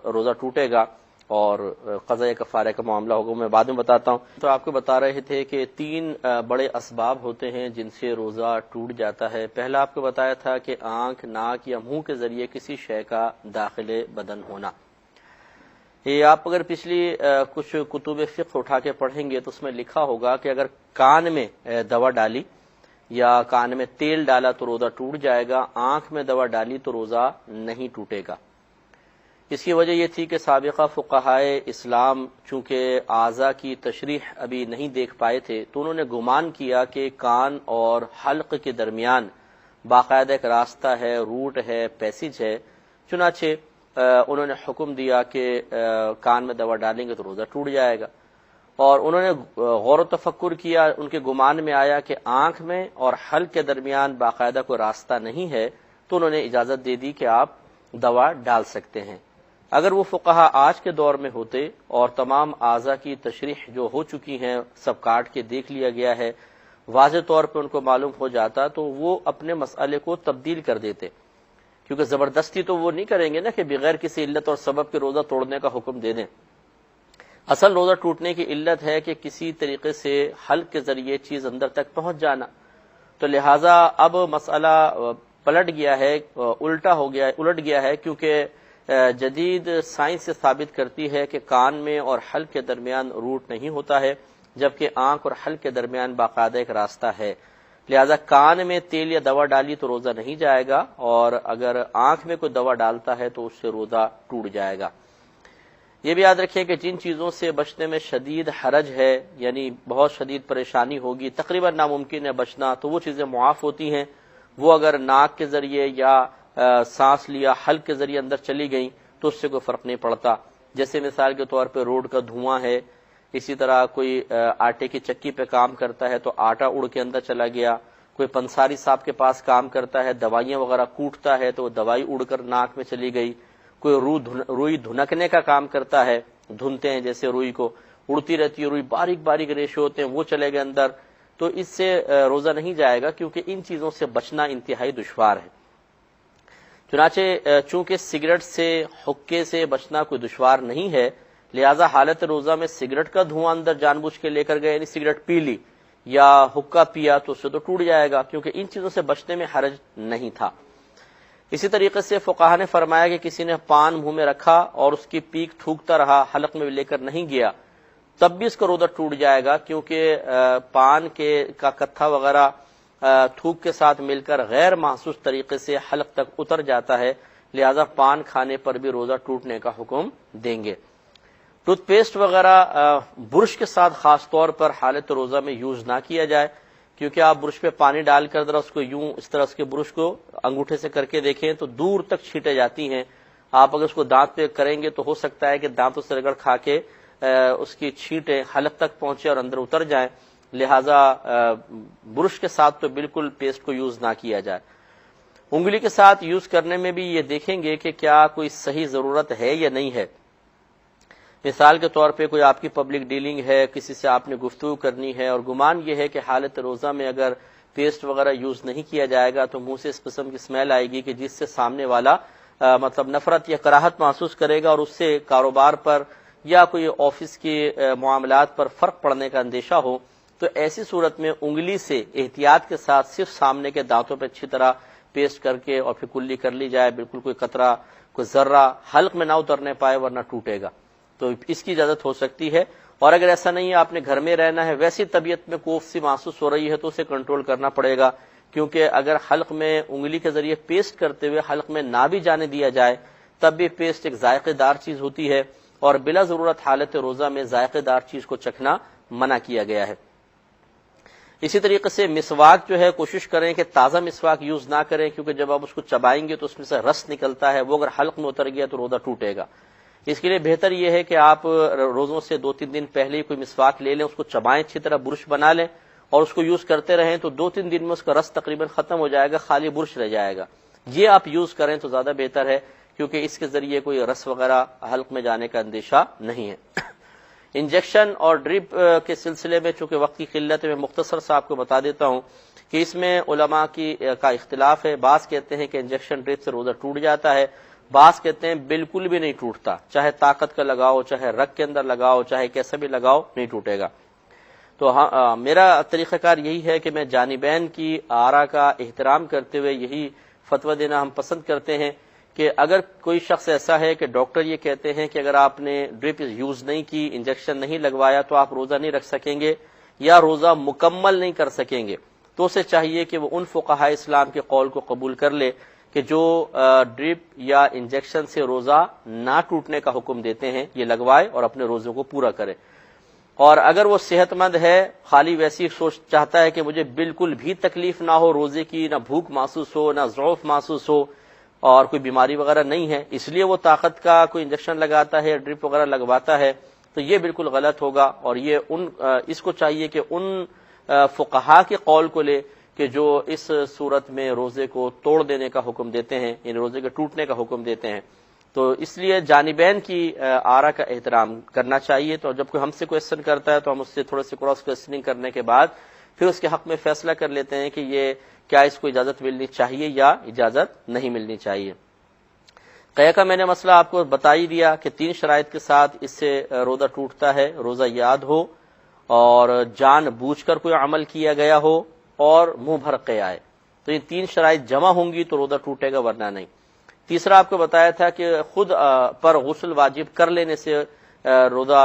A: روزہ ٹوٹے گا اور قضاء کفارہ کا معاملہ ہوگا۔ میں بعد میں بتاتا ہوں۔ تو آپ کو بتا رہے تھے کہ 3 بڑے اسباب ہوتے ہیں جن سے روزہ ٹوٹ جاتا ہے۔ پہلا آپ کو بتایا تھا کہ آنکھ، ناک یا منہ کے ذریعے کسی شے کا داخل بدن ہونا۔ یہ آپ اگر پچھلی کچھ کتب فقہ اٹھا کے پڑھیں گے تو اس میں لکھا ہوگا کہ اگر کان میں دوا ڈالی یا کان میں تیل ڈالا تو روزہ ٹوٹ جائے گا، آنکھ میں دوا ڈالی تو روزہ نہیں ٹوٹے گا۔ اس کی وجہ یہ تھی کہ سابقہ فقہائے اسلام چونکہ اعضاء کی تشریح ابھی نہیں دیکھ پائے تھے، تو انہوں نے گمان کیا کہ کان اور حلق کے درمیان باقاعدہ ایک راستہ ہے، روٹ ہے، پیسج ہے، چنانچہ انہوں نے حکم دیا کہ کان میں دوا ڈالیں گے تو روزہ ٹوٹ جائے گا۔ اور انہوں نے غور و تفکر کیا، ان کے گمان میں آیا کہ آنکھ میں اور حلق کے درمیان باقاعدہ کوئی راستہ نہیں ہے، تو انہوں نے اجازت دے دی کہ آپ دوا ڈال سکتے ہیں۔ اگر وہ فقہا آج کے دور میں ہوتے اور تمام اعضاء کی تشریح جو ہو چکی ہیں سب کاٹ کے دیکھ لیا گیا ہے، واضح طور پہ ان کو معلوم ہو جاتا تو وہ اپنے مسئلے کو تبدیل کر دیتے، کیونکہ زبردستی تو وہ نہیں کریں گے نا کہ بغیر کسی علت اور سبب کے روزہ توڑنے کا حکم دے دیں۔ اصل روزہ ٹوٹنے کی علت ہے کہ کسی طریقے سے حلق کے ذریعے چیز اندر تک پہنچ جانا، تو لہٰذا اب مسئلہ پلٹ گیا ہے، الٹ گیا ہے، کیونکہ جدید سائنس سے ثابت کرتی ہے کہ کان میں اور حلق کے درمیان روٹ نہیں ہوتا ہے، جبکہ آنکھ اور حلق کے درمیان باقاعدہ ایک راستہ ہے۔ لہذا کان میں تیل یا دوا ڈالی تو روزہ نہیں جائے گا، اور اگر آنکھ میں کوئی دوا ڈالتا ہے تو اس سے روزہ ٹوٹ جائے گا۔ یہ بھی یاد رکھیں کہ جن چیزوں سے بچنے میں شدید حرج ہے، یعنی بہت شدید پریشانی ہوگی، تقریباً ناممکن ہے بچنا، تو وہ چیزیں معاف ہوتی ہیں۔ وہ اگر ناک کے ذریعے یا سانس لیا حلق کے ذریعے اندر چلی گئیں تو اس سے کوئی فرق نہیں پڑتا، جیسے مثال کے طور پہ روڈ کا دھواں ہے، اسی طرح کوئی آٹے کی چکی پہ کام کرتا ہے تو آٹا اڑ کے اندر چلا گیا، کوئی پنساری صاحب کے پاس کام کرتا ہے، دوائیاں وغیرہ کوٹتا ہے تو وہ دوائی اڑ کر ناک میں چلی گئی، کوئی روئی دھنکنے کا کام کرتا ہے، دھنتے ہیں جیسے روئی کو، اڑتی رہتی ہے روئی، باریک باریک ریشے ہوتے ہیں وہ چلے گئے اندر، تو اس سے روزہ نہیں جائے گا، کیونکہ ان چیزوں سے بچنا انتہائی دشوار ہے۔ چنانچہ چونکہ سگریٹ سے، حقے سے بچنا کوئی دشوار نہیں ہے، لہذا حالت روزہ میں سگریٹ کا دھواں اندر جان بوجھ کے لے کر گئے، یعنی سگریٹ پی لی یا حقہ پیا تو اس سے تو ٹوٹ جائے گا، کیونکہ ان چیزوں سے بچنے میں حرج نہیں تھا۔ اسی طریقے سے فقہا نے فرمایا کہ کسی نے پان منہ میں رکھا اور اس کی پیک تھوکتا رہا، حلق میں لے کر نہیں گیا، تب بھی اس کا روزہ ٹوٹ جائے گا، کیونکہ پان کا کتھا وغیرہ تھوک کے ساتھ مل کر غیر محسوس طریقے سے حلق تک اتر جاتا ہے، لہذا پان کھانے پر بھی روزہ ٹوٹنے کا حکم دیں گے۔ ٹوتھ پیسٹ وغیرہ برش کے ساتھ خاص طور پر حالت روزہ میں یوز نہ کیا جائے، کیونکہ آپ برش پہ پانی ڈال کر ذرا اس کو یوں اس طرح اس کے برش کو انگوٹھے سے کر کے دیکھیں تو دور تک چھینٹیں جاتی ہیں، آپ اگر اس کو دانت پہ کریں گے تو ہو سکتا ہے کہ دانتوں سے رگڑ کھا کے اس کی چھینٹیں حلق تک پہنچے اور اندر اتر جائیں، لہذا برش کے ساتھ تو بالکل پیسٹ کو یوز نہ کیا جائے۔ انگلی کے ساتھ یوز کرنے میں بھی یہ دیکھیں گے کہ کیا کوئی صحیح ضرورت ہے یا نہیں ہے۔ مثال کے طور پہ کوئی آپ کی پبلک ڈیلنگ ہے، کسی سے آپ نے گفتگو کرنی ہے اور گمان یہ ہے کہ حالت روزہ میں اگر پیسٹ وغیرہ یوز نہیں کیا جائے گا تو منہ سے اس قسم کی اسمیل آئے گی کہ جس سے سامنے والا نفرت یا کراہت محسوس کرے گا اور اس سے کاروبار پر یا کوئی آفس کے معاملات پر فرق پڑنے کا اندیشہ ہو، تو ایسی صورت میں انگلی سے احتیاط کے ساتھ صرف سامنے کے دانتوں پہ اچھی طرح پیسٹ کر کے اور پھر کلی کر لی جائے، بالکل کوئی قطرہ کوئی ذرہ حلق میں نہ اترنے پائے ورنہ ٹوٹے گا، تو اس کی اجازت ہو سکتی ہے۔ اور اگر ایسا نہیں ہے، آپ نے گھر میں رہنا ہے، ویسی طبیعت میں کوف سی محسوس ہو رہی ہے تو اسے کنٹرول کرنا پڑے گا، کیونکہ اگر حلق میں انگلی کے ذریعے پیسٹ کرتے ہوئے حلق میں نہ بھی جانے دیا جائے تب بھی پیسٹ ایک ذائقے دار چیز ہوتی ہے، اور بلا ضرورت حالت روزہ میں ذائقے دار چیز کو چکھنا منع کیا گیا ہے۔ اسی طریقے سے مسواک جو ہے کوشش کریں کہ تازہ مسواک یوز نہ کریں، کیونکہ جب آپ اس کو چبائیں گے تو اس میں سے رس نکلتا ہے، وہ اگر حلق میں اتر گیا تو روزہ ٹوٹے گا۔ اس کے لیے بہتر یہ ہے کہ آپ روزوں سے 2-3 دن پہلے ہی کوئی مسواک لے لیں، اس کو چبائیں، اچھی طرح برش بنا لیں اور اس کو یوز کرتے رہیں، تو 2-3 دن میں اس کا رس تقریباً ختم ہو جائے گا، خالی برش رہ جائے گا۔ یہ آپ یوز کریں تو زیادہ بہتر ہے، کیونکہ اس کے ذریعے کوئی رس وغیرہ حلق میں جانے کا اندیشہ نہیں ہے۔ انجیکشن اور ڈرپ کے سلسلے میں چونکہ وقت کی قلت ہے، میں مختصر سا آپ کو بتا دیتا ہوں کہ اس میں علماء کا اختلاف ہے۔ بعض کہتے ہیں کہ انجیکشن ڈرپ سے روزہ ٹوٹ جاتا ہے، بعض کہتے ہیں بالکل بھی نہیں ٹوٹتا، چاہے طاقت کا لگاؤ، چاہے رگ کے اندر لگاؤ، چاہے کیسا بھی لگاؤ، نہیں ٹوٹے گا۔ تو میرا طریقہ کار یہی ہے کہ میں جانبین کی آراء کا احترام کرتے ہوئے یہی فتویٰ دینا ہم پسند کرتے ہیں کہ اگر کوئی شخص ایسا ہے کہ ڈاکٹر یہ کہتے ہیں کہ اگر آپ نے ڈرپ یوز نہیں کی، انجیکشن نہیں لگوایا تو آپ روزہ نہیں رکھ سکیں گے یا روزہ مکمل نہیں کر سکیں گے، تو اسے چاہیے کہ وہ ان فقہاء اسلام کے قول کو قبول کر لے کہ جو ڈرپ یا انجیکشن سے روزہ نہ ٹوٹنے کا حکم دیتے ہیں، یہ لگوائے اور اپنے روزوں کو پورا کرے۔ اور اگر وہ صحت مند ہے، خالی ویسی سوچ چاہتا ہے کہ مجھے بالکل بھی تکلیف نہ ہو روزے کی، نہ بھوک محسوس ہو، نہ ضعف محسوس ہو، اور کوئی بیماری وغیرہ نہیں ہے، اس لیے وہ طاقت کا کوئی انجیکشن لگاتا ہے، ڈرپ وغیرہ لگواتا ہے، تو یہ بالکل غلط ہوگا، اور یہ اس کو چاہیے کہ ان فقہاء کے قول کو لے کہ جو اس صورت میں روزے کو توڑ دینے کا حکم دیتے ہیں، یعنی روزے کے ٹوٹنے کا حکم دیتے ہیں۔ تو اس لیے جانبین کی آراء کا احترام کرنا چاہیے۔ تو جب کوئی ہم سے کوئسچن کرتا ہے تو ہم اس سے تھوڑے سے کراس کوئسچننگ کرنے کے بعد پھر اس کے حق میں فیصلہ کر لیتے ہیں کہ یہ کیا اس کو اجازت ملنی چاہیے یا اجازت نہیں ملنی چاہیے۔ قیہ کا میں نے مسئلہ آپ کو بتا ہی دیا کہ 3 شرائط کے ساتھ اس سے روزہ ٹوٹتا ہے: روزہ یاد ہو، اور جان بوجھ کر کوئی عمل کیا گیا ہو، اور منہ بھر قیہ آئے۔ تو یہ 3 شرائط جمع ہوں گی تو روزہ ٹوٹے گا، ورنہ نہیں۔ تیسرا آپ کو بتایا تھا کہ خود پر غسل واجب کر لینے سے روزہ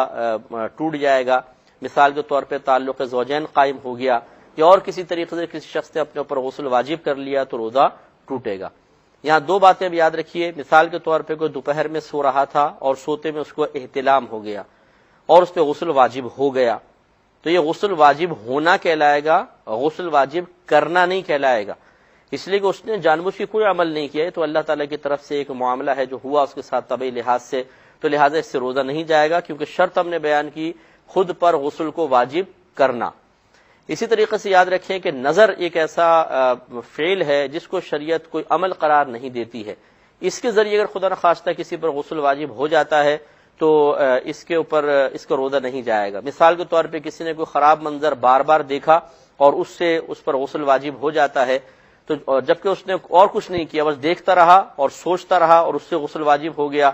A: ٹوٹ جائے گا، مثال کے طور پہ تعلق زوجین قائم ہو گیا یا اور کسی طریقے سے کسی شخص نے اپنے اوپر غسل واجب کر لیا تو روزہ ٹوٹے گا۔ یہاں 2 باتیں اب یاد رکھیے، مثال کے طور پہ کوئی دوپہر میں سو رہا تھا اور سوتے میں اس کو احتلام ہو گیا اور اس پہ غسل واجب ہو گیا، تو یہ غسل واجب ہونا کہلائے گا، غسل واجب کرنا نہیں کہلائے گا، اس لیے کہ اس نے جان بوجھ کے کوئی عمل نہیں کیا ہے، تو اللہ تعالیٰ کی طرف سے ایک معاملہ ہے جو ہوا اس کے ساتھ طبعی لحاظ سے، تو لہٰذا اس سے روزہ نہیں جائے گا، کیونکہ شرط ہم نے بیان کی خود پر غسل کو واجب کرنا۔ اسی طریقے سے یاد رکھیں کہ نظر ایک ایسا فعل ہے جس کو شریعت کوئی عمل قرار نہیں دیتی ہے، اس کے ذریعے اگر خدا نخواستہ کسی پر غسل واجب ہو جاتا ہے تو اس کے اوپر اس کا روزہ نہیں جائے گا۔ مثال کے طور پہ کسی نے کوئی خراب منظر بار بار دیکھا اور اس سے اس پر غسل واجب ہو جاتا ہے، تو جبکہ اس نے اور کچھ نہیں کیا، بس دیکھتا رہا اور سوچتا رہا اور اس سے غسل واجب ہو گیا،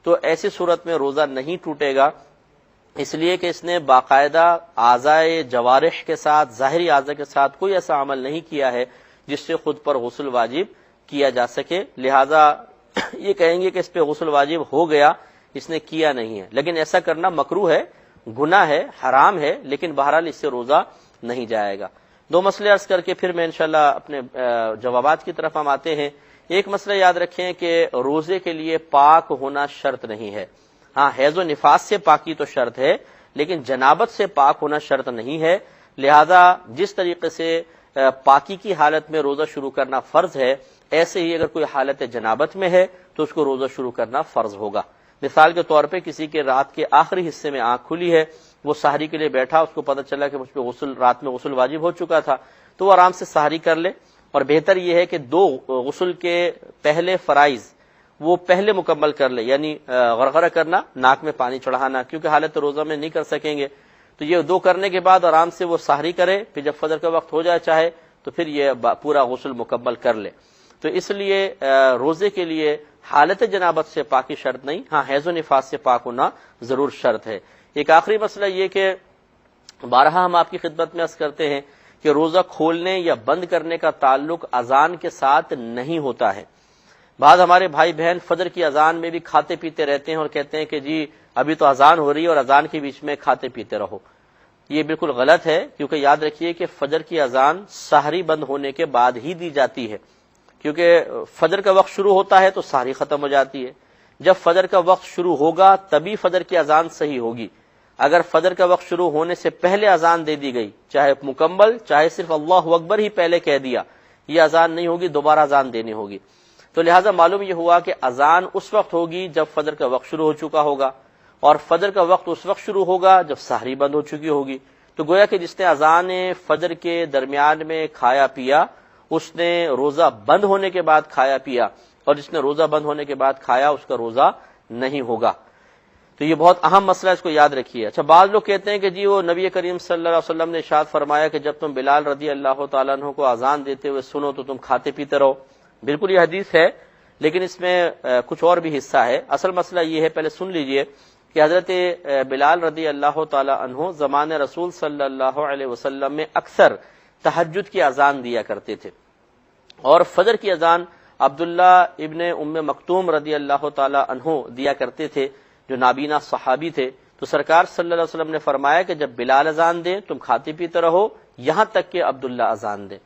A: تو ایسی صورت میں روزہ نہیں ٹوٹے گا، اس لیے کہ اس نے باقاعدہ اعضائے جوارح کے ساتھ، ظاہری اعضاء کے ساتھ کوئی ایسا عمل نہیں کیا ہے جس سے خود پر غسل واجب کیا جا سکے، لہذا یہ کہیں گے کہ اس پہ غسل واجب ہو گیا، اس نے کیا نہیں ہے، لیکن ایسا کرنا مکروہ ہے، گناہ ہے، حرام ہے، لیکن بہرحال اس سے روزہ نہیں جائے گا۔ 2 مسئلے عرض کر کے پھر میں انشاءاللہ اپنے جوابات کی طرف ہم آتے ہیں۔ ایک مسئلہ یاد رکھیں کہ روزے کے لیے پاک ہونا شرط نہیں ہے، ہاں حیض و نفاس سے پاکی تو شرط ہے، لیکن جنابت سے پاک ہونا شرط نہیں ہے، لہذا جس طریقے سے پاکی کی حالت میں روزہ شروع کرنا فرض ہے، ایسے ہی اگر کوئی حالت جنابت میں ہے تو اس کو روزہ شروع کرنا فرض ہوگا۔ مثال کے طور پہ کسی کے رات کے آخری حصے میں آنکھ کھلی ہے، وہ سحری کے لیے بیٹھا، اس کو پتہ چلا کہ مجھ پہ رات میں غسل واجب ہو چکا تھا، تو وہ آرام سے سحری کر لے، اور بہتر یہ ہے کہ 2 غسل کے پہلے فرائض وہ پہلے مکمل کر لے، یعنی غرغرہ کرنا، ناک میں پانی چڑھانا، کیونکہ حالت روزہ میں نہیں کر سکیں گے، تو یہ 2 کرنے کے بعد آرام سے وہ سحری کرے، پھر جب فجر کا وقت ہو جائے چاہے تو پھر یہ پورا غسل مکمل کر لے۔ تو اس لیے روزے کے لیے حالت جنابت سے پاکی شرط نہیں، ہاں حیض و نفاس سے پاک ہونا ضرور شرط ہے۔ ایک آخری مسئلہ یہ کہ بارہا ہم آپ کی خدمت میں عرض کرتے ہیں کہ روزہ کھولنے یا بند کرنے کا تعلق اذان کے ساتھ نہیں ہوتا ہے۔ بعض ہمارے بھائی بہن فجر کی اذان میں بھی کھاتے پیتے رہتے ہیں اور کہتے ہیں کہ جی ابھی تو اذان ہو رہی ہے اور اذان کے بیچ میں کھاتے پیتے رہو۔ یہ بالکل غلط ہے، کیونکہ یاد رکھیے کہ فجر کی اذان سحری بند ہونے کے بعد ہی دی جاتی ہے، کیونکہ فجر کا وقت شروع ہوتا ہے تو سحری ختم ہو جاتی ہے۔ جب فجر کا وقت شروع ہوگا تبھی فجر کی اذان صحیح ہوگی۔ اگر فجر کا وقت شروع ہونے سے پہلے اذان دے دی گئی، چاہے مکمل چاہے صرف اللہ اکبر ہی پہلے کہہ دیا، یہ اذان نہیں ہوگی، دوبارہ اذان دینی ہوگی۔ تو لہٰذا معلوم یہ ہوا کہ اذان اس وقت ہوگی جب فجر کا وقت شروع ہو چکا ہوگا، اور فجر کا وقت اس وقت شروع ہوگا جب سحری بند ہو چکی ہوگی۔ تو گویا کہ جس نے اذان فجر کے درمیان میں کھایا پیا اس نے روزہ بند ہونے کے بعد کھایا پیا، اور جس نے روزہ بند ہونے کے بعد کھایا اس کا روزہ نہیں ہوگا۔ تو یہ بہت اہم مسئلہ ہے، اس کو یاد رکھیے۔ اچھا، بعض لوگ کہتے ہیں کہ جی وہ نبی کریم صلی اللہ علیہ وسلم نے ارشاد فرمایا کہ جب تم بلال رضی اللہ تعالیٰ عنہ کو اذان دیتے ہوئے سنو تو تم کھاتے پیتے رہو۔ بالکل یہ حدیث ہے، لیکن اس میں کچھ اور بھی حصہ ہے۔ اصل مسئلہ یہ ہے، پہلے سن لیجئے کہ حضرت بلال رضی اللہ تعالیٰ عنہ زمان رسول صلی اللہ علیہ وسلم میں اکثر تہجد کی اذان دیا کرتے تھے، اور فجر کی اذان عبداللہ ابن ام مکتوم رضی اللہ تعالیٰ عنہ دیا کرتے تھے، جو نابینا صحابی تھے۔ تو سرکار صلی اللہ علیہ وسلم نے فرمایا کہ جب بلال اذان دیں تم کھاتے پیتے رہو یہاں تک کہ عبداللہ اذان دیں۔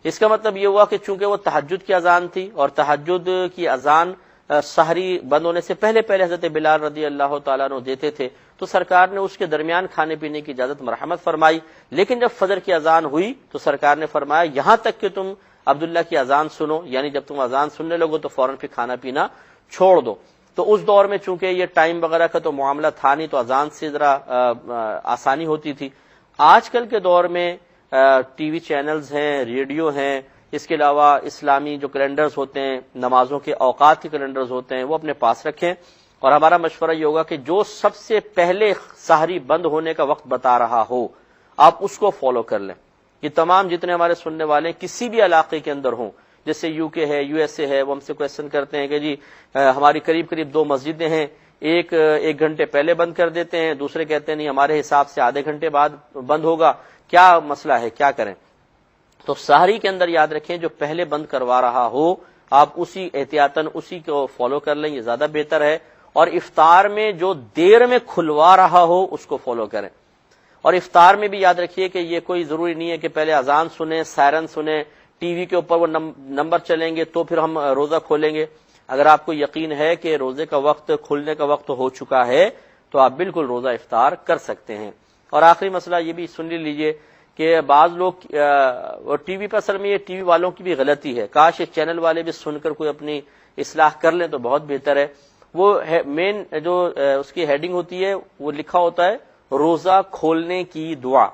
A: اس کا مطلب یہ ہوا کہ چونکہ وہ تہجد کی اذان تھی اور تہجد کی اذان سحری بند ہونے سے پہلے حضرت بلال رضی اللہ تعالیٰ عنہ دیتے تھے، تو سرکار نے اس کے درمیان کھانے پینے کی اجازت مرحمت فرمائی۔ لیکن جب فجر کی اذان ہوئی تو سرکار نے فرمایا یہاں تک کہ تم عبداللہ کی اذان سنو، یعنی جب تم اذان سننے لگو تو فوراً پھر کھانا پینا چھوڑ دو۔ تو اس دور میں چونکہ یہ ٹائم وغیرہ کا تو معاملہ تھا نہیں، تو اذان سے ذرا آسانی ہوتی تھی۔ آج کل کے دور میں ٹی وی چینلز ہیں، ریڈیو ہیں، اس کے علاوہ اسلامی جو کیلنڈرز ہوتے ہیں، نمازوں کے اوقات کے کیلنڈرز ہوتے ہیں، وہ اپنے پاس رکھیں، اور ہمارا مشورہ یہ ہوگا کہ جو سب سے پہلے سحری بند ہونے کا وقت بتا رہا ہو آپ اس کو فالو کر لیں۔ یہ تمام جتنے ہمارے سننے والے کسی بھی علاقے کے اندر ہوں، جیسے یو کے ہے، یو ایس اے ہے، وہ ہم سے کویسچن کرتے ہیں کہ جی ہماری قریب 2 مسجدیں ہیں، ایک گھنٹے پہلے بند کر دیتے ہیں، دوسرے کہتے ہیں نہیں ہمارے حساب سے آدھے گھنٹے بعد بند ہوگا، کیا مسئلہ ہے، کیا کریں؟ تو سحری کے اندر یاد رکھیں جو پہلے بند کروا رہا ہو آپ اسی احتیاطاً اسی کو فالو کر لیں، یہ زیادہ بہتر ہے۔ اور افطار میں جو دیر میں کھلوا رہا ہو اس کو فالو کریں۔ اور افطار میں بھی یاد رکھیے کہ یہ کوئی ضروری نہیں ہے کہ پہلے اذان سنیں، سائرن سنیں، ٹی وی کے اوپر وہ نمبر چلیں گے تو پھر ہم روزہ کھولیں گے۔ اگر آپ کو یقین ہے کہ روزے کا وقت کھلنے کا وقت ہو چکا ہے تو آپ بالکل روزہ افطار کر سکتے ہیں۔ اور آخری مسئلہ یہ بھی سن لیجئے کہ بعض لوگ ٹی وی پر، اصل میں یہ ٹی وی والوں کی بھی غلطی ہے، کاش یہ چینل والے بھی سن کر کوئی اپنی اصلاح کر لیں تو بہت بہتر ہے۔ وہ مین جو اس کی ہیڈنگ ہوتی ہے وہ لکھا ہوتا ہے روزہ کھولنے کی دعا،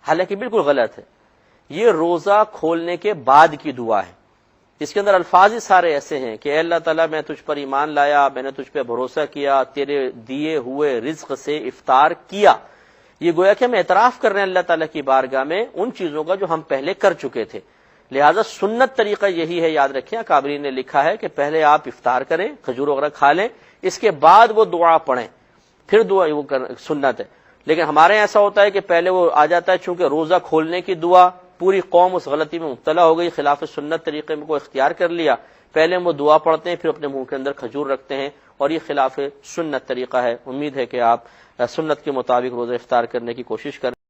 A: حالانکہ بالکل غلط ہے، یہ روزہ کھولنے کے بعد کی دعا ہے۔ اس کے اندر الفاظ ہی سارے ایسے ہیں کہ اے اللہ تعالیٰ میں تجھ پر ایمان لایا، میں نے تجھ پہ بھروسہ کیا، تیرے دیے ہوئے رزق سے افطار کیا۔ یہ گویا کہ ہم اعتراف کر رہے ہیں اللہ تعالیٰ کی بارگاہ میں ان چیزوں کا جو ہم پہلے کر چکے تھے۔ لہذا سنت طریقہ یہی ہے، یاد رکھیں اکابرین نے لکھا ہے کہ پہلے آپ افطار کریں، کھجور وغیرہ کھا لیں، اس کے بعد وہ دعا پڑھیں، پھر دعا وہ سنت ہے۔ لیکن ہمارے ایسا ہوتا ہے کہ پہلے وہ آ جاتا ہے، چونکہ روزہ کھولنے کی دعا، پوری قوم اس غلطی میں مبتلا ہو گئی، خلاف سنت طریقے میں کو اختیار کر لیا، پہلے وہ دعا پڑھتے ہیں پھر اپنے منہ کے اندر کھجور رکھتے ہیں، اور یہ خلاف سنت طریقہ ہے۔ امید ہے کہ آپ سنت کے مطابق روزہ افطار کرنے کی کوشش کریں۔